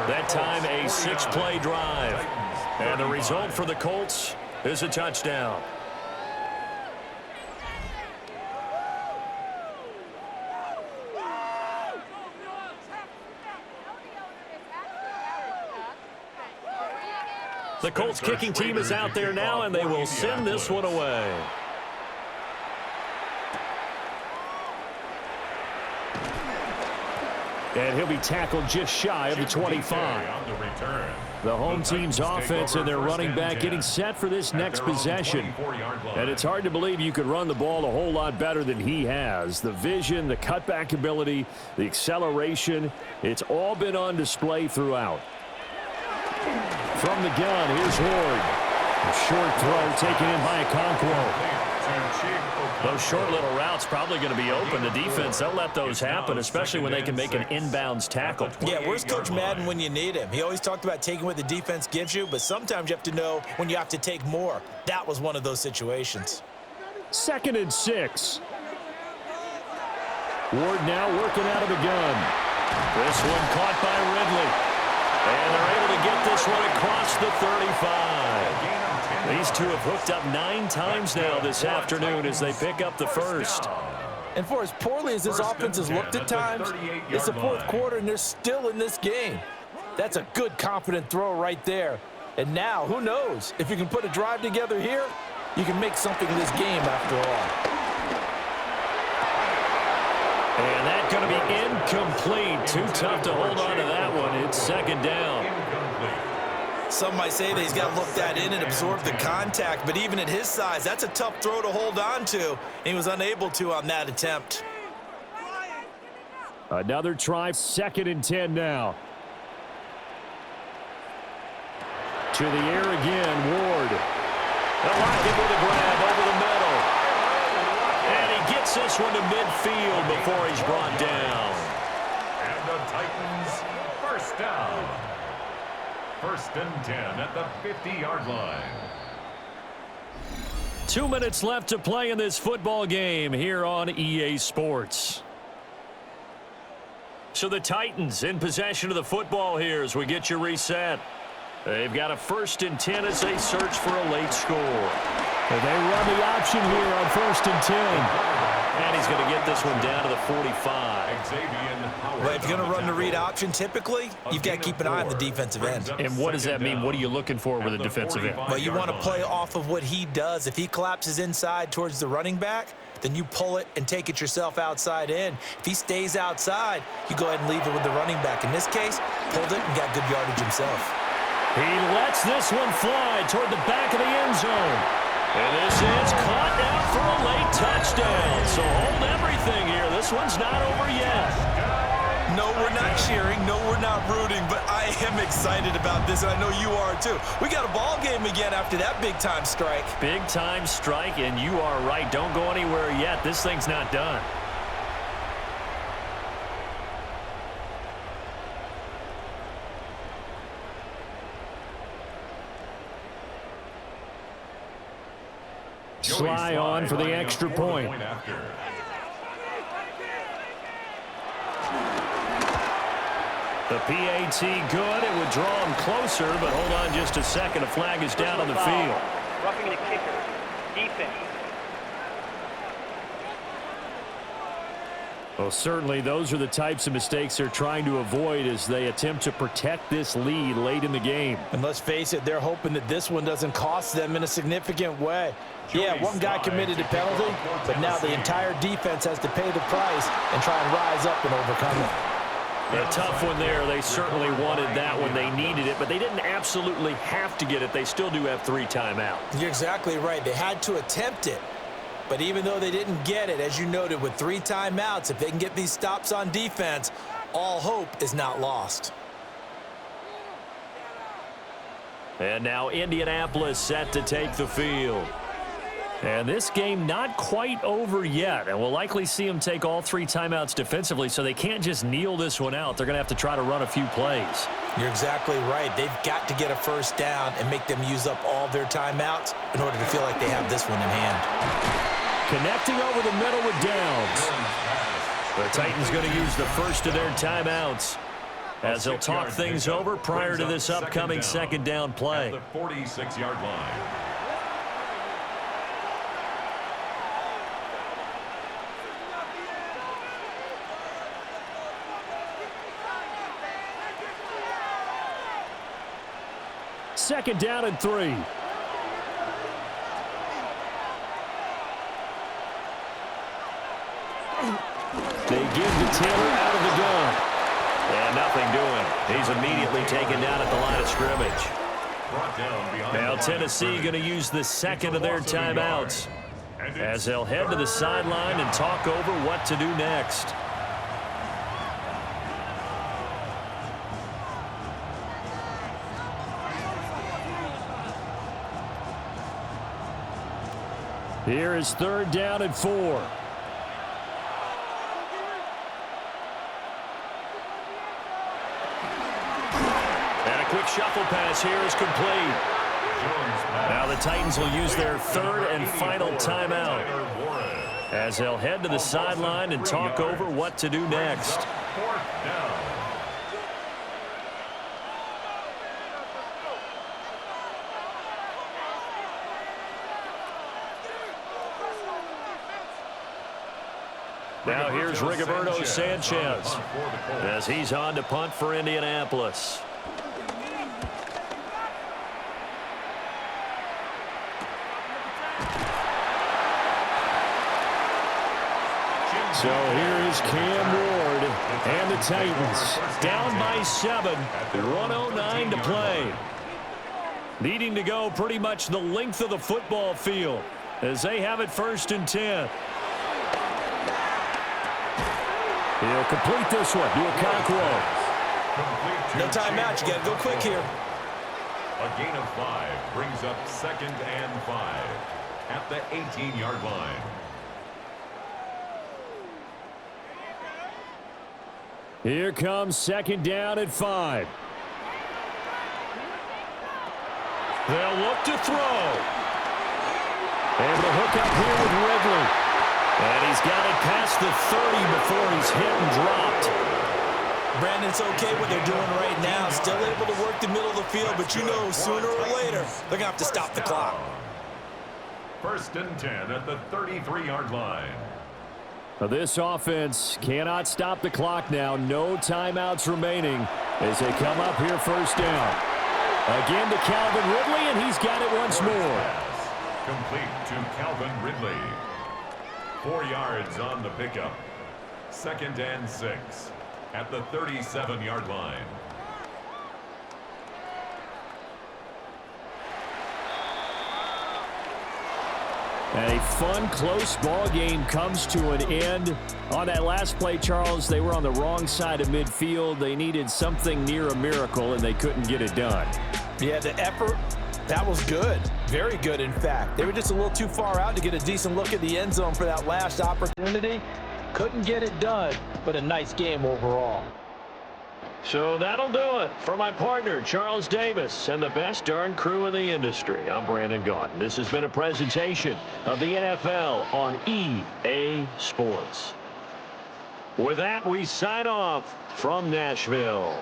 That time a 6-play drive. And the result for the Colts is a touchdown. The Colts kicking team is out there now, and they will send this one away. And he'll be tackled just shy of the 25. The home team's offense and their running back getting set for this next possession. And it's hard to believe you could run the ball a whole lot better than he has. The vision, the cutback ability, the acceleration, it's all been on display throughout. From the gun, here's Ward. A short throw taken in by Okonkwo. Those short little routes probably going to be open. The defense, they'll let those happen, especially when they can make an inbounds tackle. Yeah, where's Coach Madden when you need him? He always talked about taking what the defense gives you, but sometimes you have to know when you have to take more. That was one of those situations. 2nd and 6. Ward now working out of the gun. This one caught by Ridley. And they're able to get this one across the 35. These two have hooked up 9 times now this afternoon as they pick up the 1st. And for as poorly as this offense has looked at times, it's the 4th quarter and they're still in this game. That's a good, confident throw right there. And now, who knows? If you can put a drive together here, you can make something of this game after all. And that's going to be incomplete. Too tough to hold on to that one. It's 2nd down. Some might say that he's got to look that in and absorb the contact, but even at his size, that's a tough throw to hold on to. And he was unable to on that attempt. Another try, 2nd and 10 now. To the air again, Ward. They'll lock it with a grab over the middle. And he gets this one to midfield before he's brought down. And the Titans, first down. 1st and 10 at the 50-yard line. 2 minutes left to play in this football game here on EA Sports. So the Titans in possession of the football here as we get you reset. They've got a 1st and 10 as they search for a late score. And they run the option here on 1st and 10. And he's going to get this one down to the 45. Well, if you're going to run the read option, typically, you've got to keep an eye on the defensive end. And what does that mean? What are you looking for with a defensive end? Well, you want to play off of what he does. If he collapses inside towards the running back, then you pull it and take it yourself outside in. If he stays outside, you go ahead and leave it with the running back. In this case, pulled it and got good yardage himself. He lets this one fly toward the back of the end zone. And this is caught out for a late touchdown. So hold everything here. This one's not over yet. No, we're not cheering. No, we're not rooting. But I am excited about this, and I know you are too. We got a ball game again after that big-time strike. Big-time strike, and you are right. Don't go anywhere yet. This thing's not done. Sly on for the extra point. The PAT good. It would draw him closer, but hold on just a second. A flag is down on the field. Roughing the kicker. Defense. Well, certainly those are the types of mistakes they're trying to avoid as they attempt to protect this lead late in the game. And let's face it, they're hoping that this one doesn't cost them in a significant way. Yeah, one guy committed a penalty, but now the entire defense has to pay the price and try and rise up and overcome it. A tough one there. They certainly wanted that one. They needed it, but they didn't absolutely have to get it. They still do have 3 timeouts. You're exactly right. They had to attempt it. But even though they didn't get it, as you noted, with 3 timeouts, if they can get these stops on defense, all hope is not lost. And now Indianapolis set to take the field. And this game not quite over yet. And we'll likely see them take all 3 timeouts defensively, so they can't just kneel this one out. They're going to have to try to run a few plays. You're exactly right. They've got to get a first down and make them use up all their timeouts in order to feel like they have this one in hand. Connecting over the middle with Downs. The Titans going to use the first of their timeouts as they'll talk things over prior to this upcoming second down play. At the 46-yard line. Second down and 3. They give to Taylor out of the gun. And nothing doing. He's immediately taken down at the line of scrimmage. Now Tennessee going to use the second of their timeouts as they'll head to the sideline and talk over what to do next. Here is third down and 4. And a quick shuffle pass here is complete. Now the Titans will use their third and final timeout as they'll head to the sideline and talk over what to do next. Now here's Rigoberto Sanchez as he's on to punt for Indianapolis. So here is Cam Ward and the Titans down by 7, 1:09 to play. Needing to go pretty much the length of the football field as they have it first and 10. He'll complete this one to Okonkwo. No timeout. You got to go quick here. A gain of 5 brings up second and 5 at the 18-yard line. Here comes second down at 5. They'll look to throw. Able to hook up here with Ridley. And he's got it past the 30 before he's hit and dropped. Brandon, it's okay what they're doing right now. Still able to work the middle of the field, but you know sooner or later they're going to have to stop the clock. First and 10 at the 33-yard line. This offense cannot stop the clock now. No timeouts remaining as they come up here first down. Again to Calvin Ridley, and he's got it once more. Complete to Calvin Ridley. 4 yards on the pickup. 2nd and 6 at the 37-yard line. And a fun, close ball game comes to an end. On that last play, Charles, they were on the wrong side of midfield. They needed something near a miracle, and they couldn't get it done. Yeah, the effort, that was good. Very good, in fact. They were just a little too far out to get a decent look at the end zone for that last opportunity. Couldn't get it done, but a nice game overall. So that'll do it for my partner, Charles Davis, and the best darn crew in the industry. I'm Brandon Gaudin. This has been a presentation of the NFL on EA Sports. With that, we sign off from Nashville.